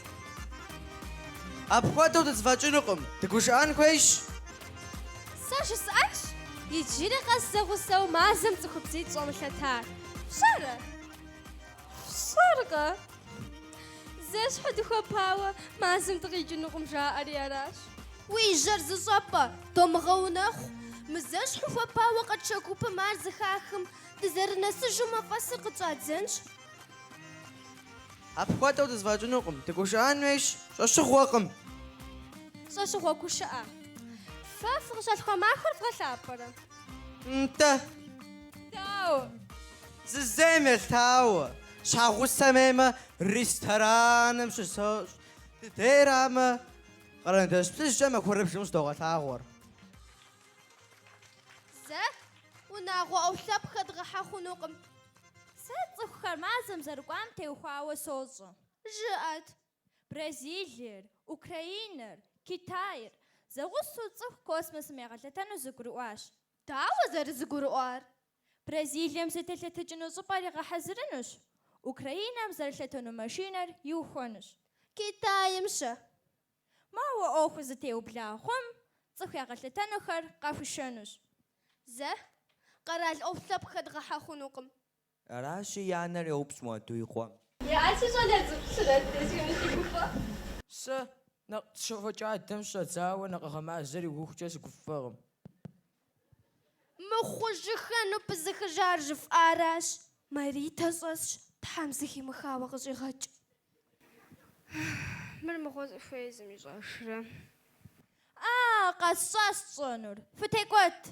Апхуэдэу дызвэкӏынукъым. Дыгушыӏэн хуейщ. Сэ жысӏэнщ, иджыри къэс зэгъусэу мазэм цӏыхубзей тщӏэмылъэтар. Фщӏэрэ? Фщӏэркъэ? Зэщхьу дыхуэпауэ мазэм дыкъикӏынукъым жаӏэри аращ. Уи жэр зыщӏэпӏэ, домыгъэунэхъу. Мызэщхьу хуэпауэ къэтшэгупым ар зыхахым, дызэрынэсыжу мафӏэсыр къытщӏадзэнщ. Апхуэдэу дызвэкӏынукъым. Дыгушыӏэн хуейщ. Щӏэщыгъуэкъым. Щӏэщыгъуэ гушыӏэ. Фэ фыкъыщӏалъхуа махуэр фгъэлъапӏэрэ? НтӀэ, Дауэ? зызейм елъытауэ. Щхьэгъусэм еймэ, рестораным щысощ. Дыдерамэ, къэрэндэщ плъыжькӏэ махуэрыблым щыдогъэлъагъуэр. Зэ унагъуэ ӏэулъэпхэ дгъэхьэ хъунукъым. Сэ цӏыхухэр мазэм зэрыкӏуам теухуауэ сощӏэ. Жыӏэт. Бразилиер, Украинэр, Китайр зэгъусэу цӏыху космосым егъэлъэтэну зыгурыӏуащ. Дауэ зэрызыгурыӏуар? Бразилием зэтелъэтэкӏыну щӏыпӏэр игъэхьэзырынущ. Украинэм зэрылъэтэну машинэр иухуэнущ. Китаем щэ? Мауэ ӏуэхур зытеублагъум, цӏыху ягъэлъытэнухэр къахуишэнущ. Зэ, къэрал ӏэпхлъэпкъ хэдгъэхьэхъунукъым. Аращи и анэр еупщӏ моду и къуэм. Сэ нэхъ щыфӏэкӏэ адэм щӏэдзауэ нэкъыгъэмазэр иухукӏэ сыгуфӏэгъым. Мыхъужьыхэну пызыхыжар жыфӏаращ. Маритэ щӏэсщ, тхьэм зыхимыхауэ къыщӏигъэкӏ. Мыр мыгъуэ зыхуей зыми щӏэшрэ. Къэсщӏащ сщӏэнур. Фытекӏуэт.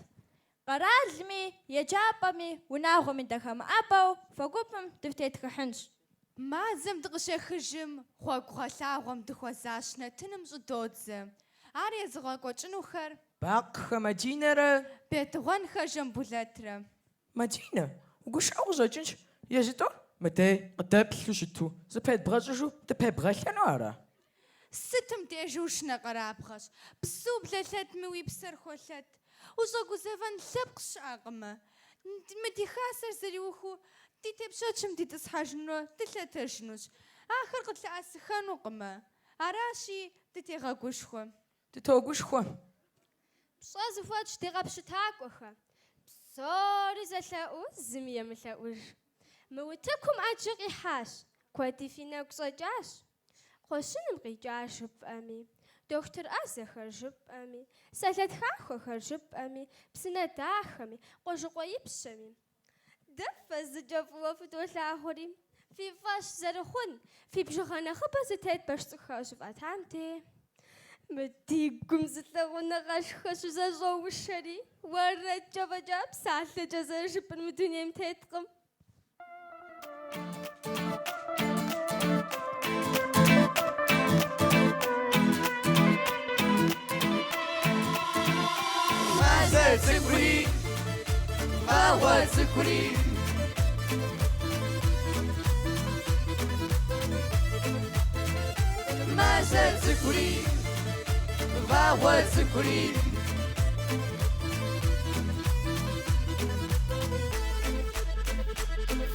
Къэралми, еджапӏэми, унагъуэми дэхэмыӏэбэу фэгупым дыфтетхыхьынщ. Мазэм дыкъыщехыжым, гъуэгу гъэлъагъуэм дыхуэзащ нэтыным щӏыдодзэ. Ар езыгъэкӏуэкӏынухэр Бакъхэ Мадинэрэ. Бетыгъуэнхэ Жамбулэтрэ. Мадинэ, угушыӏэу къыщӏэкӏынщ. Езытӏо мыдей къыдэплъу щыту зыпедбгъэщӏыжу дыпебгъэлъэну ара? Сытым дежу ушынэкъэрабгъэщ. Псу блэлъэтми уи псэр холъэт. Ущӏэгузэвэн лъэпкъ щыӏэкъымэ. Мы ди хасэр зэриуху ди тепщэчым дитӏысхьэжыну дылъэтэжынущ. Ахэр къытлъэӏэсыхэнукъымэ. Аращи дытегъэгушхуэ. Дытогушхуэ. Пщӏэ зыхуэтщ ди къэпщытакӏуэхэ. Псори зэлъэӏуу зыми емылъэӏуж. Мы утыкум ӏэджэ къихьащ. Куэди фи нэгу щӏэкӏащ. Кхъуэщыным къикӏа жыпӏэми, дохутыр ӏэзэхэр жыпӏэми, сэлэтхахуэхэр жыпӏэми, псынэ дахэми, къуэжыкъуэипщэми. Дэ фэзыкӏэ фӏыуэ фыдолъагъури. Фи фӏэщ зэрыхъун, фи бжыгъэ нэхъыбэ зытет баш цӏыкӏухэр щыфӏэтам де. Мы ди гум зылъэгъунэгъэшхэ щызэщӏэушэри, уэрэдкӏэ фӏэкӏа псалъэкӏэ зэрыжыпӏэр мы дунейм теткъым. Мазэ цӏыкӏури, мауэ цӏыкӏури. Мазэ цӏыкӏури, мауэ цӏыкӏури.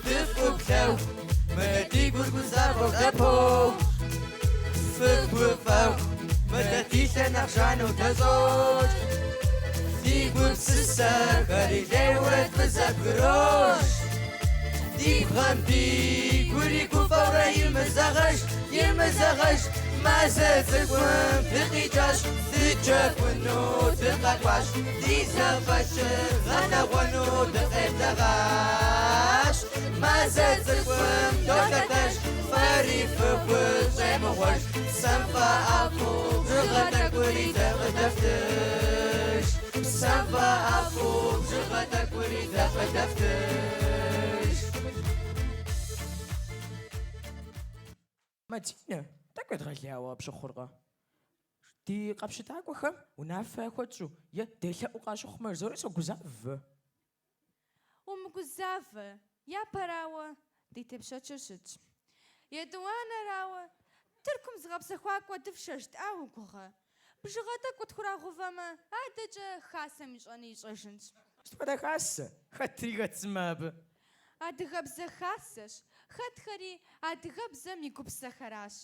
Дыфӏуплъэу, мы ди гургузавэу дэпэу. Фыгуфӏэу, мы дэтилъэ нэхъ жанэу дэщӏощ. Ди гупсысэхэр илейуэ дызэбгрощ. Ди бгъэм ди гури гуфӏэурэ имызэгъэж, имызэгъэж. Мазэ цӏыкӏум дыкъикӏащ, дыджэгуну дыкъэкӏуащ. Ди зэфӏэщыгъэнэгъуэну дыкъебзэгъащ. Мазэ цӏыкӏум долъэтэщ, фэри фыгу щӏемыгъуэж. Псэм фӏэӏэфу бжыгъэ тӏэкӏури дэкъыдэфтыж. Псэм фӏэӏэфу бжыгъэ тӏэкӏури дэкъыдэфтыж. Мадинэ, тӏэкӏу едгъэлауэ пщыхъуркъэ? Ди къэпщытакӏуэхэм унафэ хуэтщӏу е делъэӏуу къащыхъумэ зори согузавэ. Умыгузавэ, япэрауэ ди тепщэчыр щытщ. Етӏуанэрауэ Тыркум зыгъэпсэхуа кӏуэдыф шэждӏа угугъэ. Бжыгъэ тӏэкӏу тхурагъувэмэ, адэкӏэ хасэм ищӏэни ищӏэжынщ. Сыпӏэдэ хасэ? Хэт тригъэцымэ абы? Адыгэбзэ хасэщ. Хэтхэри адыгэбзэм и гупсэхэращ.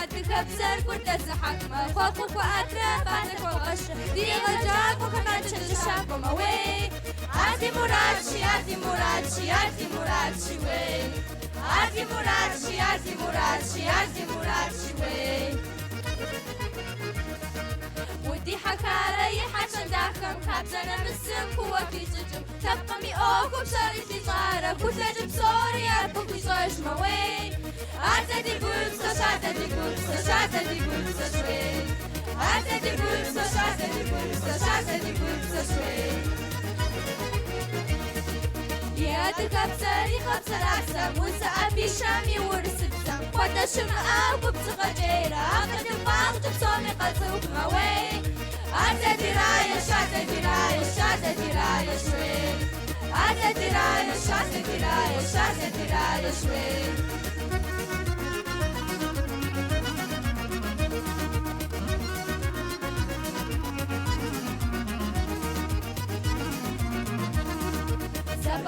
Adıgabzer kurdası hakma, korku atre, bana kovaşı. Diye gacak bu kadar çalışacak ama way. Adi Muratçı, Adi Muratçı, Adi Muratçı way. Adi Muratçı, Adi Muratçı, Adi Muratçı way. ودي حكارة يحشن داخم خابزنا مسم كوكي تجم تبقى مي اوكو بشاري في صارة كوتاجم سوريا بوكي صاش موي عددي بوبسا شعددي بوبسا شعددي بوبسا شوي عددي بوبسا شعددي بوبسا شعددي بوبسا شوي يا تكبسري خبسر عسى موسى أبي شامي ورسبسا ودا شمعة وبتغجيرة عقد الباغ تبصومي قصوب موي عددي راية شعددي راية شعددي راية شوي عددي راية شعددي راية شعددي راية شوي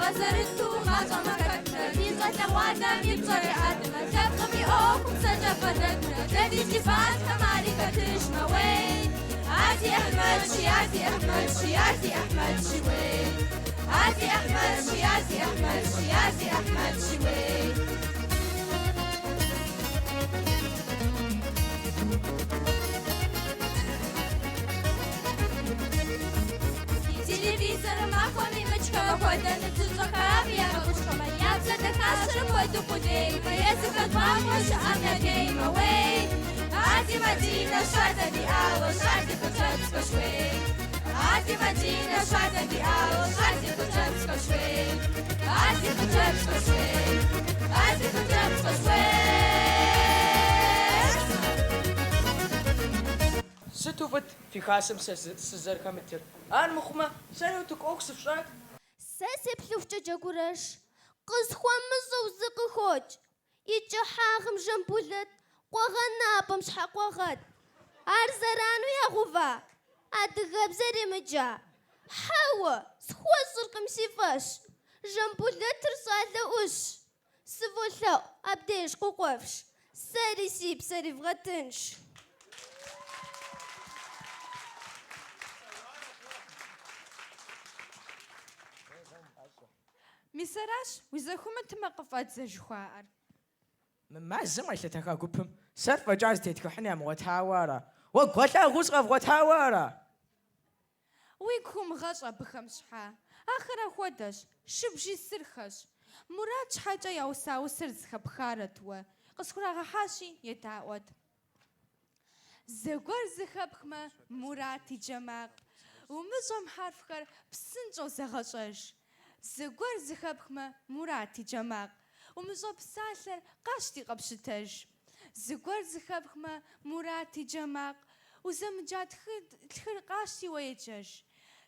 غزرتو غاجة مكتنا ديزة لغوانا ميبزري أدنا تبقمي أوكم سجا فدتنا تدي جفات كمالي كتشنا وين عادي أحمد شي عادي أحمد شي عادي أحمد شي وين عادي أحمد شي عادي أحمد شي عادي أحمد شي وين تلفزيون ما خوني مشكا خودن تزخاب يا مشكا ما يابزة تكاشر خودو خودي ما يزفت ما مش أمنا جيم away عادي مدينة شادا دي أو شادي كتبسكو شوي عادي مدينة شادا دي أو شادي كتبسكو شوي عادي كتبسكو شوي عادي كتبسكو شوي ستوفت في خاسم سزر كمتر أنا مخمة سنوتك أكسف شاد ساسي بلوفجة جاكوراش قز خوان مزو زق خوج يجا حاغم جنبولت قوغنا بمشحق وغد أرزرانو يا غوفا أدغب زري مجا حاوة سخوا زرقم سيفاش جنبولت رسالة وش سفولا أبديش قوقوفش ساري سيب ساري فغتنش ميسراش وزخومة تمقفات زجخوار ما الزمر تتكا قبهم سرف جاز تتكحني موتاورا وقوتا غزغف وتاورا ويكم غشا بخمشحا آخر خودش شبجي سرخش مراد حاجة يوسا وسرزخ بخارتوا قصخورا غحاشي يتعود زغور زخبخما مراتي جماق ومزم حرفخر بسنجو زغشش زغور زخبخما مراتي جماق ومزو بسالر قاشتي قبشتج زغور زخبخما مراتي جماق وزمجات خر قاشتي ويجج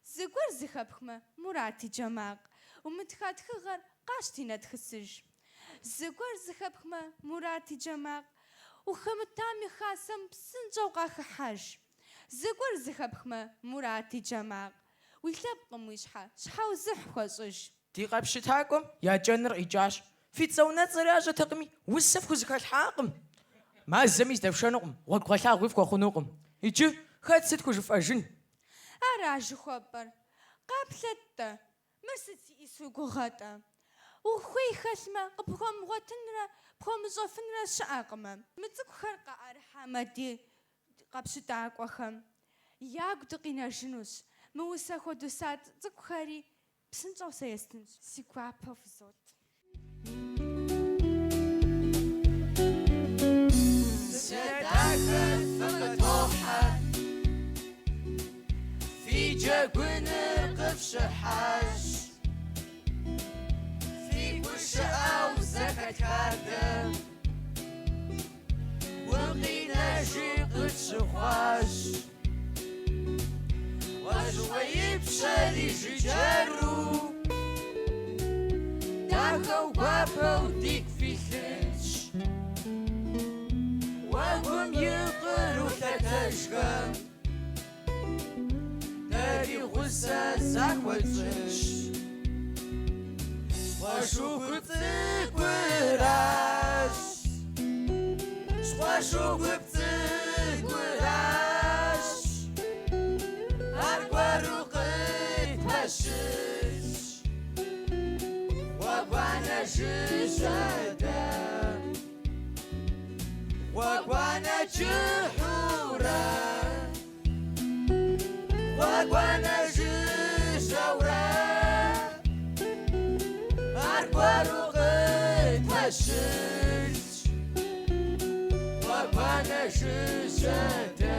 زغور زخبخما مراتي جماق ومتخات خغر قاشتي ندخسج زغور زخبخما مراتي جماق وخمتامي خاسم بسنجو قاخ حاج زغور زخبخما مراتي جماق ويلبقم ويشحا شحاو زح خوشش دي قبشتاكم يا جنر إيجاش في تصونات زراجة تقمي وسف خزك الحاقم ما الزميز دفشانقم وقولا غيفك وخنوقم يجي خاد ستكو جف أجن أراج خبر قابلت مرستي إسوكو غاتا وخوي خسمة قبخم غتنرا بخم زوفنرا شاقما متك خرقة أرحامتي قبشتاك وخم ياك دقينا جنوس موسى خدوسات تكخاري بسنجو سيستنج سيكوا بوفزوت ستاخد فقط روحك في جاكون قفش حاش في وش أو زكاة هذا وقينا جي قفش خواش وشوي بشالي جيجارو داخو بابا وديك في ثلج وهم يقروا تتشكم داري غزة زاك والفش وشو كبتك وراش وشو كبتك وراش أرقى رقيت بشش وقوانا جزادا وقوانا جحورا وقوانا جزورا أرقى رقيت بشش وقوانا جزادا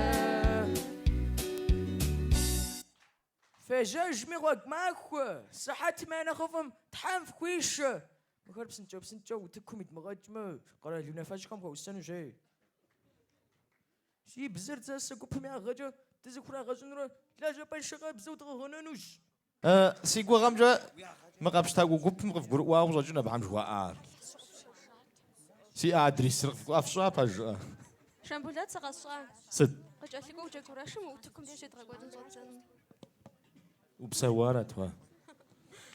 فجاج ميغوك ماخو صحات ما نخفم تحام في كويش مخرب بسنجو وتكم يتمغجمو قرا لنا فاجكم كو سنو جاي شي بزرت زاسا كوب مع غجا تزكرا غجنرو لا جا شغا بزوت غنانوش سيكو غامجا ما قابش تاكو كوب مغف غروا وجاجنا بعم جوا سي ادريس افشا باج شامبولات سقصا سد قجاتيكو جاكوراشم وتكم ديجي تغوادن زوتن وبسوارة توا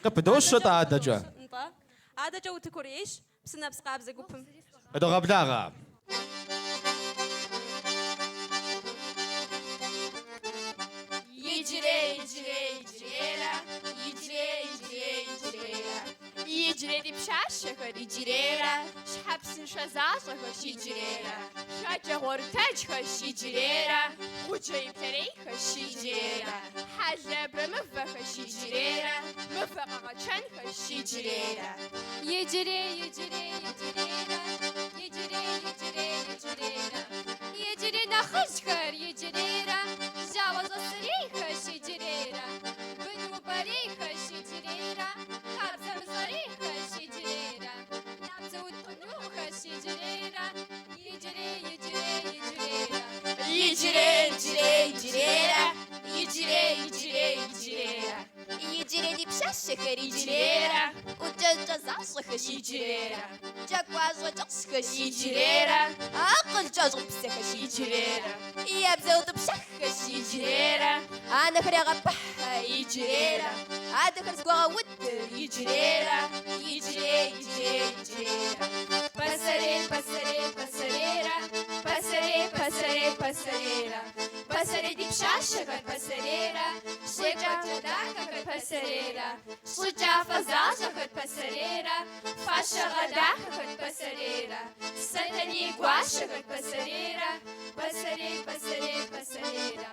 Къыпыдощэ тӀэ адэкӀэ. НтӀэ. АдэкӀэ утыкурейщ псынэпс къабзэ гупым. Къыдогъэблагъэ. Иджырей, иджырей, иджырейрэ, иджырей, иджырей, иджырейрэ. Иджырей ди пшащэхэр иджырейрэ, щхьэпсыншэ защӀэхэр иджырейрэ, шэджагъуэрытэджхэр иджырейрэ, гъуджэ иплъэрейхэр иджырейрэ, хьэлэбрэ мывэхэр иджырейрэ, мывэ къэгъэчэнхэр иджырейрэ. Иджырей, иджырей, иджырейрэ, иджырей, иджырей, иджырейрэ. Иджырей нэхъыжьхэр иджырейрэ, жьауэ щӀэсырейхэр иджырейрэ, бынубэрейхэр иджырейрэ, хабзэ мыщӀэрейхэр иджырейрэ, набдзэ утхъунухэр иджырейрэ, иджырей, иджырей, иджырейрэ. Иджырей, иджырей, иджырейрэ, иджырей, иджырей, иджырейрэ. Иджырей ди пшащэхэр иджырейрэ, ӀукӀэкӀэ защӀэхэр иджырейрэ, джэгуащӀэ кӀыхьхэр иджырейрэ, акъыл кӀэщӀыпсэхэр иджырейрэ, ебзэ утӀыпщэххэр иджырейрэ, анэхэр ягъэпыхьэ иджырейрэ, адэхэр згуагъэутыр иджырейрэ, иджырей, иджырей, иджырейрэ. Пасэрей, пасэрей, пасэрейрэ, пасэрей, пасэрей, пасэрейрэ. Пасэрей ди пшащэхэр пасэрейрэ, щекӀэкӀэ дахэхэр пасэрейрэ, щӀыкӀафӀэ защӀэхэр пасэрейрэ, фащэ дахэхэр пасэрейрэ, сэтэней гуащэхэр пасэрейрэ, пасэрей, пасэрей, пасэрейрэ.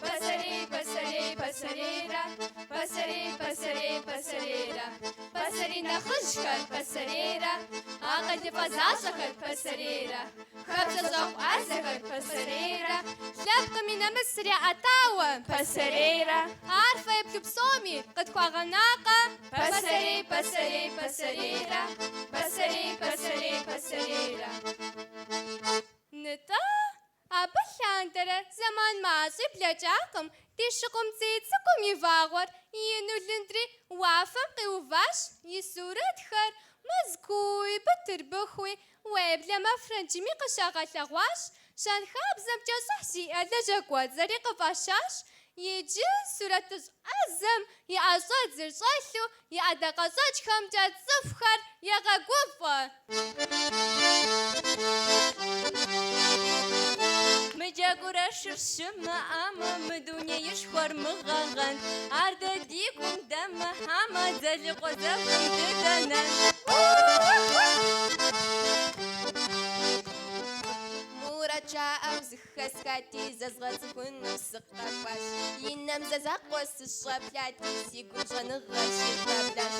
Пасэрей, пасэрей, пасэрейрэ, пасэрей, пасэрей, пасэрейрэ. Пасэрей нэхъыжьхэр пасэрейрэ, акъылыфӀэ защӀэхэр пасэрейрэ, хабзэ щӀэӀуазэхэр пасэрейрэ, лъэпкъым и нэмысыр яӀэтауэ пасэрейрэ, ар фэеплъу псоми къытхуагъэнакъэ пасэрей, пасэрей, пасэрейрэ, пасэрей, пасэрей, пасэрейрэ. НтӀэ, абы лъандэрэ зэман мащӀи блэкӀакъым, ди шыкъумцӀий цӀыкӀум и вагъуэр ину лындри уафэм къиуващ и сурэтхэр, Мэзкууи, Батырбыхуи, уеблэмэ Франджими къыщагъэлъэгъуащ, щэнхабзэм кӀэщӀыхь зиӀэ лэжьэкӀуэдзэри къыфӀэщащ, иджы сурэтыщӀ Ӏэзэм и ӀэщӀэдзыр щӀэлъу и ӀэдакъэщӀэкӀхэмкӀэ цӀыхухэр егъэгуфӀэ. Мы джэгурэ шыр щымыӀэмэ, мы дунеишхуэр мыгъэгъэн, ар дэ дигум дэмыхьэмэ, дзэлыкъуэ зэхуэм дыдэнэн. Мурат жаӀэу зыхэсхати, зэзгъэцӀыхуну сыкъэхуащ, и нэм зэзакъуэ сыщӀэплъати, си гум щӀэныгъэр щихэблащ.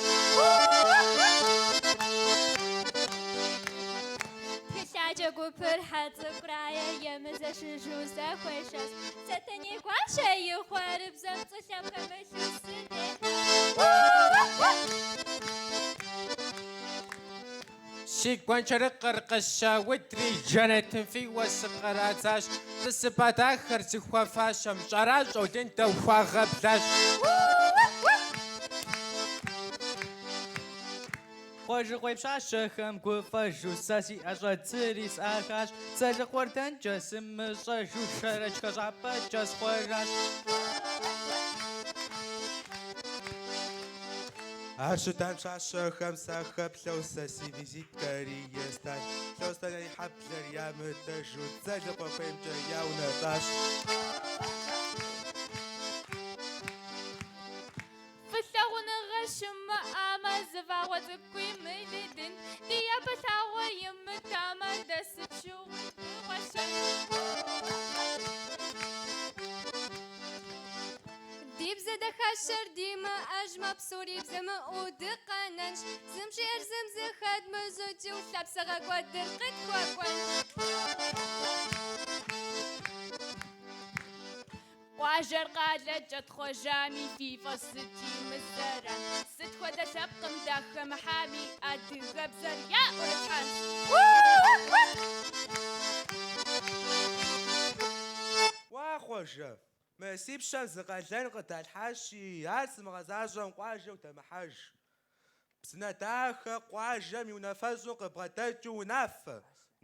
Тхылъаджэ гупыр хьэцӀыкӀурае, емызэщыжу зэхуешэщ, сэтэней гуащэ ихъуэрыбзэм цӀылъэм хэмылъу сынехь. Сигуанчэрыкъыр къыщаудри, джанэтым фийуэ сыкъырадзащ, тӀысыпӀэ дахэр зыхуэфащэм щӀэращӀэу дындэу хуагъэблащ. Къуэжыкъуей пщащэхэм гуфӀэжу сэ си ӀэщӀэдзыри сӀахащ, дзэлыкъуэрдэнкӀэ сымыщӀэжу шэрэчкэ щӀапӀэкӀэ схъуэращ. Ар щытам пщащэхэм сахэплъэу сэ си визиткэри естащ, лъостэнэ и хьэблэр ямыдэжу дзэлыкъуэ хуеймкӀэ яунэтӀащ. Фылъагъуныгъэ щымыӀамэ, зыфагъуэ цӀыкӀуи мылыдын, ди япэлъагъуэ имытамэ, дэсыпщыгъуи дыгъуэщэн. Ди бзэ дахащэр димыӀэжмэ, псори бзэмыӀуу дыкъэнэнщ, зым щиӀэр зым зыхэдмыжьыкӀыу, лъэпсыгъэ кӀуэдыр къытхуэкӀуэнщ. Къуажэр къалэкӀэ тхъуэжами, фи фӀэщ сыти мызэрэ, сыт хуэдэ лъэпкъым дахэмыхьами, адыгэбзэр яӀурытхьэн. Уа хъуэжэ, мы си пщэм зы къалэн къыдалъхьащи, ар зымыгъэзащӀэм къуажэу дэмыхьэж. Псынэ дахэ къуажэм и унафэщӀу къыбгъэдэкӀыу унафэ.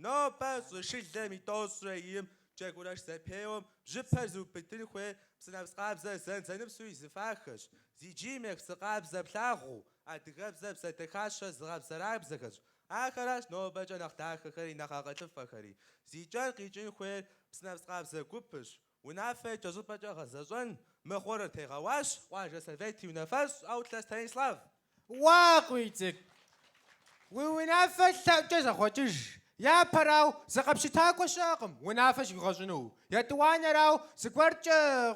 Нобэ щӀышылэм и тӀощӀрэ ийм جاكوراش زبيهم جبهر زو بتن خوي بسنابس قابزة زن زنبسوي زفاخش زي جيمك سقابزة بلاغو أتغابزة بستخاشة زغابزة رابزة آخرش نوبجا نختاخ خري نخاقة تفخري زي جان قيجين خوي بسنابس قابزة كوبش ونافع جزوبجا غززون مخورة تغواش واجه سلفيتي ونفس أو تلاستين سلاف واقويتك ونافش تجا خوتج يا براو زقبشتاكو شاقم ونافش غزنو يا توانا راو سكورت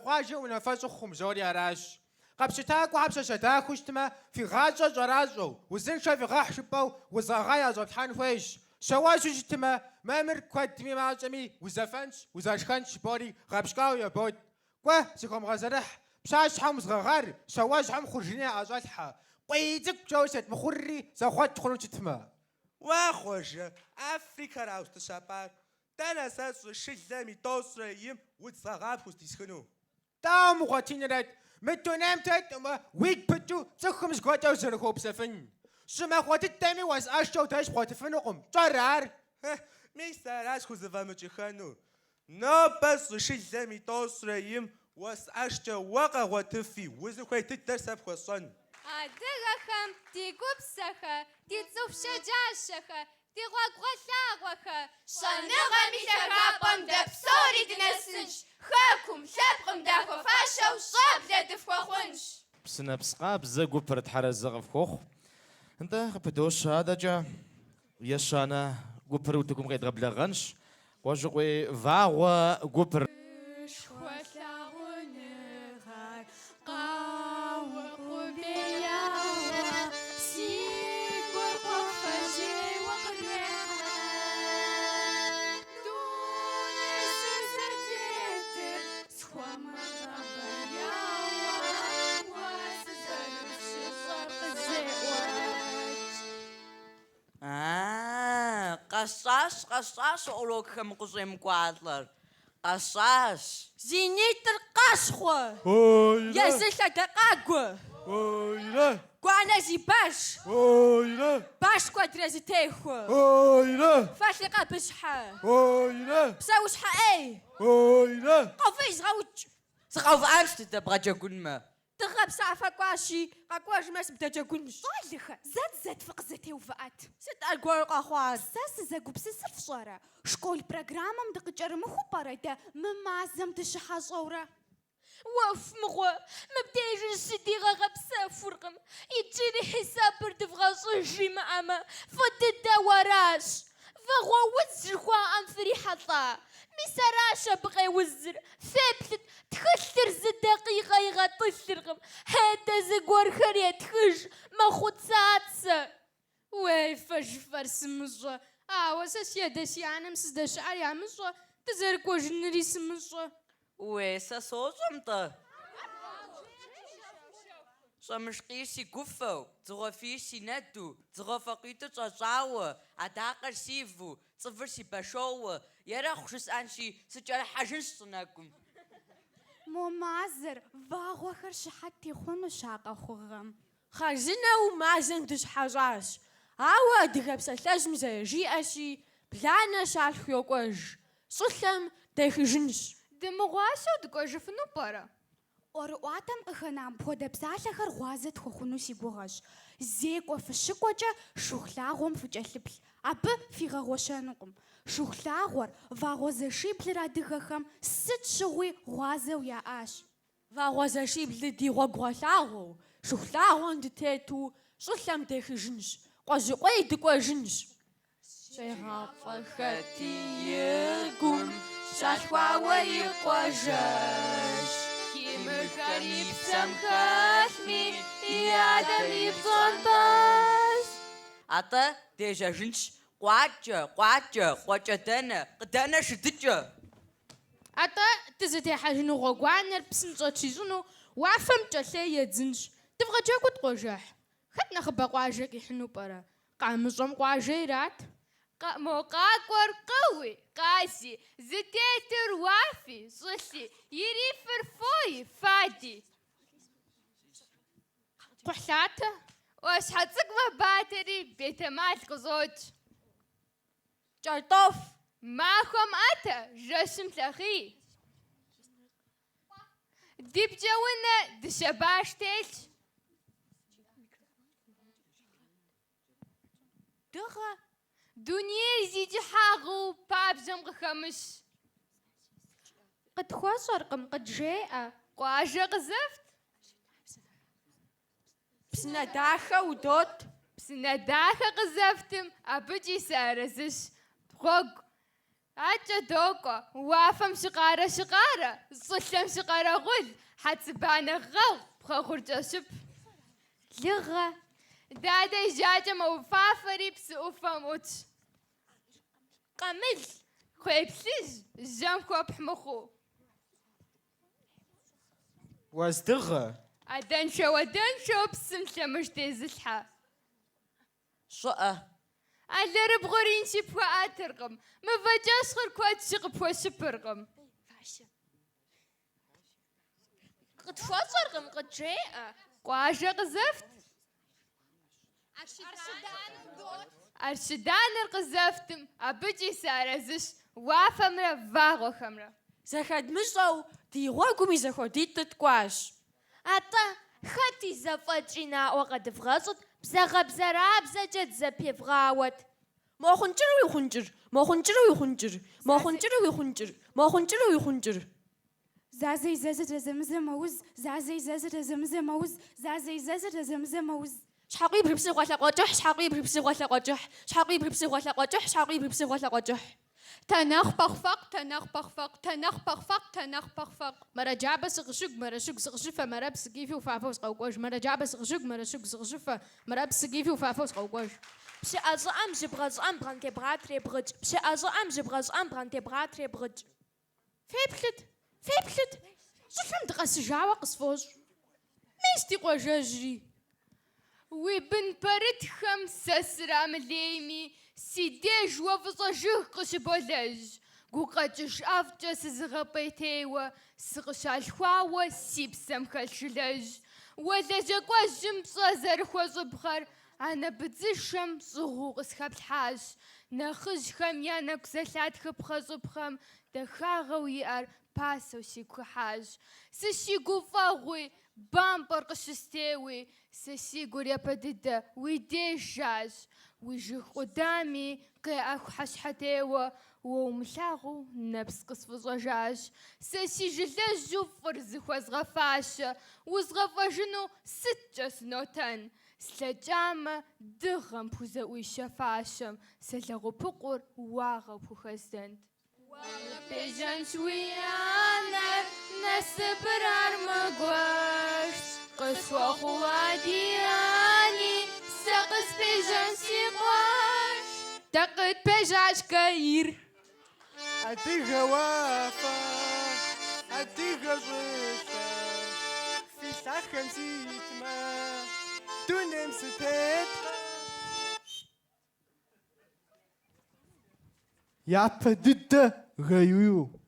واجه ونفس خم زوري عراش قبشتاكو حبشة شتاكو اشتما في غاجة جرازو وزنشا في غاح شباو وزغايا زوتحان فيش شواشو اشتما مامر كواتمي معجمي وزفنش وزاشخنش بوري غابشكاو يا بود كوه سيكم غزرح بشاش حم صغار شواش حم خرجني أزالحا قيدك جوشت مخري زخوات تخلون تتما واخوش أفريقيا راوس تشابار تانا ساسو شجامي توسريم وتصغاب وستيسخنو تام وغاتين رات متو نامتت ويك بتو تخم زغوات أوزرخو بسفن شما خوات التامي واز أشتو تاش خوات فنقم جرار ميساراش خوزفامجي خانو نو بس شجامي توسريم واس أشتو وقا واتفي وزنخوي تترسب خوصن أدغخم تيغوبسخه تيزوفشجاشخه تيغوغولاغوخه شنغمي لغابم دبسوري دنسنش خاكم شابقم داخو فاشا وصاب لدفخو خونش بسنابس قابزة قبر تحرز زغف خوخ انت بدوش هذا جا يشانا قبر وتكم غير غبلا غنش وجوي فاغوا قبر قصاص أولوكم قصيم قادلر قصاص زينيت القصخوة أويلا يا زلة دقاقوة أويلا قوانا زي باش أويلا باش كوادرازي تيخوة أويلا فاشلي قابشحة أويلا بساوش حقاي أويلا قوفي زغاوش سقاوف أنت تبغى تقول ما تغاب سعفا كواشي قاكواش ماس بدا تقولش طالخ زاد فقزتي وفقات ست ألقوار قاخوات ساس زاقوب سسف صورة شكول برنامج دقجر مخو بريدا ممازم تشحا صورة وف مغوى مبدأ جسدي غبسة فرقم يجري حساب بردفغا صجري معما فددا وراش فغوا وزر خوا أم فريحة مسراشة بغي وزر ثابت تخسر زد دقيقة يغطسرغم هذا زقور خريا تخش ما خد ساتسة وي فجفر سمجة وساس يدش يعني مسد شعر يا مجة تزرك وجنري سمجة ويسا صوصمت صمشقيسي كفو تغفيسي ندو تغفقيتو تصاوة عتاقر سيفو صفرسي بشوة يرى خشس أنشي سجل حاجن صناكم مو معذر باغو خرش حتى خونو شاقة خوغم خرزنا وما زنتش حاجاش عاوا دغبس لازم زي جي أشي بلانا شال خيوكوج صلهم داخجنش دمغواشو دقوج فنو برا أرواتم إخنام بودا بسالخر غوازت خوخونو سيبوغاش زيكو فشكوجا شوخلاغوم فجالبل أب في غوشانقم شوخلاغور فاغوزا شيبل رادغخم ست شوي غوازو يا آش فاغوزا شيبل دي غوغولاغو شوخلاغون دتيتو صلهم داخجنش قوزي دقوجنش شيخا فخاتي يقوم شاشوا ويقوجاش مخريب سمخاتمي يا دمي بصنطاش عطا ديجا جنش قواجة دانا شدجة عطا تزتي حاجنو غوغوان بسنجة تشيزونو وعفم جالية زنش تبغى جاكو تقوجاح خدنا خبا قواجك يحنو برا قامزوم قواجيرات موقاكور قوي قاسي زتيتر وافي صلي يري فرفوي فادي قحلاته واشحتك ما باتري بيت مالك زوج جالطوف معكم أتا جسم تلخي دي بجونا دشباش تيج دغا دنيا زيجي حاغو باب جمغ خمش قد خوصرقم قد جاء قواجة غزفت بسنا داخة ودوت بسنا داخة غزفتم أبجي سارزش غوغ أجا دوكو وافم شقارة صلم شقارة غل حتبانا غو بخور جاشب لغة دادا جاجة موفافري بسوفم وش قمل خويبسيج جام كوب حمخو وازدغ ودنشو بسم شمش تزلحة شقة ألا ربغورين شبوا آترقم ما فجاش غير كوات شقب وشبرقم قد خوصرقم قد جاء قواجة غزفت أرشدان القزفتم أبجي سارزش وافمرا فاغو خمرا زخد مشو دي غوكم زخو دي تتكواش أتا خاتي زفترنا وقد فغصت بزغ بزرا بزجت زبي فغاوت ما خنجر ويخنجر ما خنجر ويخنجر ما خنجر ويخنجر ما خنجر ويخنجر زازي زازة زمزموز زازي زازة زمزموز زازي زازة زمزموز شحقي بربسي غلا قجح شحقي بربسي غلا قجح شحقي بربسي غلا قجح شحقي بربسي غلا قجح تناخ بخفق تناخ بخفق تناخ بخفق تناخ بخفق مرة جعبة سغشق مرة شق سغشفة مرة بسقيفي وفافوس قوقوش مرة جعبة سغشق مرة شق سغشفة مرة بسقيفي وفافوس قوقوش بشي أزعم جبغزعم برانتي براتري برج بشي أزعم جبغزعم برانتي براتري برج فيبلت شفم دقس جعوة قصفوش ميستي قواجاجري وبن برد خمسة سرام ليمي سيديج وفصجه قش بولج قوقاتش أفجس زغبيتيوة سغش الخواوة سيبسم خلشلج ولا جاقوا جمصة زرخوا زبخر أنا بتزشم صغوق اسخب الحاج نخج خميانك زلات خبخة زبخم دخاغو يار باسو شيكو حاج سشي قفاغوي بامبر قشستيوي سشي قريا بددا ويديشاج ويجي قدامي قاعك حشحتيوة وملاغو نفس قصف زجاج سشي جلاجو فرز خوز غفاشة وزغفاجنو 6 سنوتن سلجامة دغم بوزاوي شفاشم سلغو بقور واغو بوخزدند بيجان شويانا نسبرار مقواش قصوى خوادياني سقس بيجان سيقواش تقد بيجاش كاير أتيها وافا أتيها ضيفة في ساخن سيتما تنم ستتخ يا بدد غيويو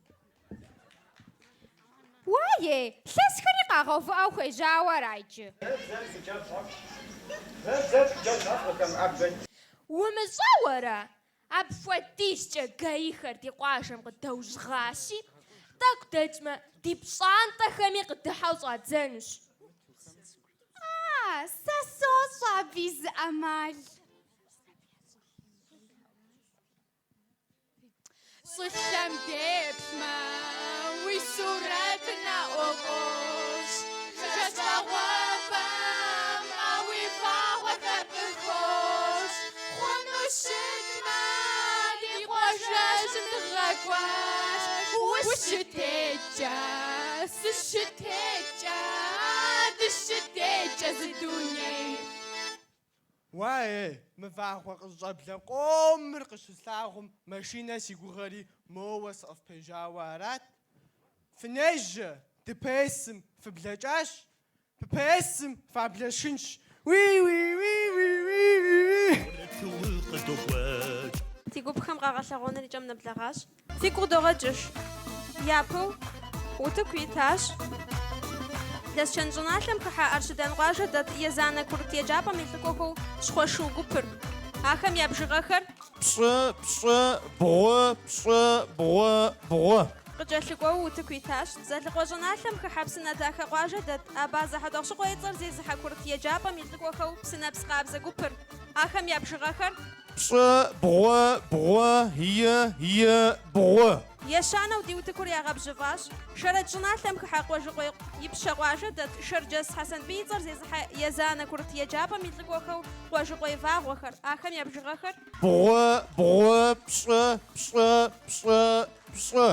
وايه سسخري قاغوف أو خجاوة رايج ومصورة أبفتيش جايخر دي قاشم قد توج غاشي تاك تجمع دي بصانتا خمي قد تحوصات زنش ساسوسا بيز أمال صلم ديبما ويسورتنا أغوش شاشا وابام أوي فاوة بخوش خونو الشتما دي قواجاج متغاقواش والشتيجة الشتيجة الدنيا واي مفاهوة قصبلا قوم مرقش سلاغم ماشينا سيقوغري موس أف بجاوارات فنج تباسم في بلاجاش باسم في بلاشنش وي وي وي وي وي وي تيقو بخم غاغاشاغونا اللي جمنا بلاغاش تيقو دوغاجش يابو وتكويتاش دس شنجناتلم كحا أرشدان غاجة دات يزانا كورتيا جابا ميثكوكو شخوشو قبر Ахэм я бжыгъэхэр пщӏы, пщӏы, бгъу, пщӏы, бгъу, бгъу. къыкӏэлъыкӏуэу утыкуитащ. Зэлъыкъуэ щӏыналъэм хыхьэпсынэ дахэ къуажэ дэт. Абазэ хьэдэгъущыкъуэ и цӏэр зезыхьэ курыт еджапӏэм и лӏыкӏуэхэу псынэпс къабзэ гупыр. Ахэм я бжыгъэхэр Пщӏы, бгъу, бгъу, и, бгъу. ещанэу ди утыкур ягъэбжьыфӏащ. Шэрэдж щӏыналъэм хыхьэ къуэжыкъуей и пщэ къуажэ дэт. Шэрджэс Хьэсэнбий и цӏэр зезыхьэ езанэ курыт еджапӏэм и лӏыкӏуэхэу къуэжыкъуей вагъуэхэр. Ахэм я бжыгъэхэр Бгъу, бгъу, пщӏы, пщӏы, пщӏы, пщӏы.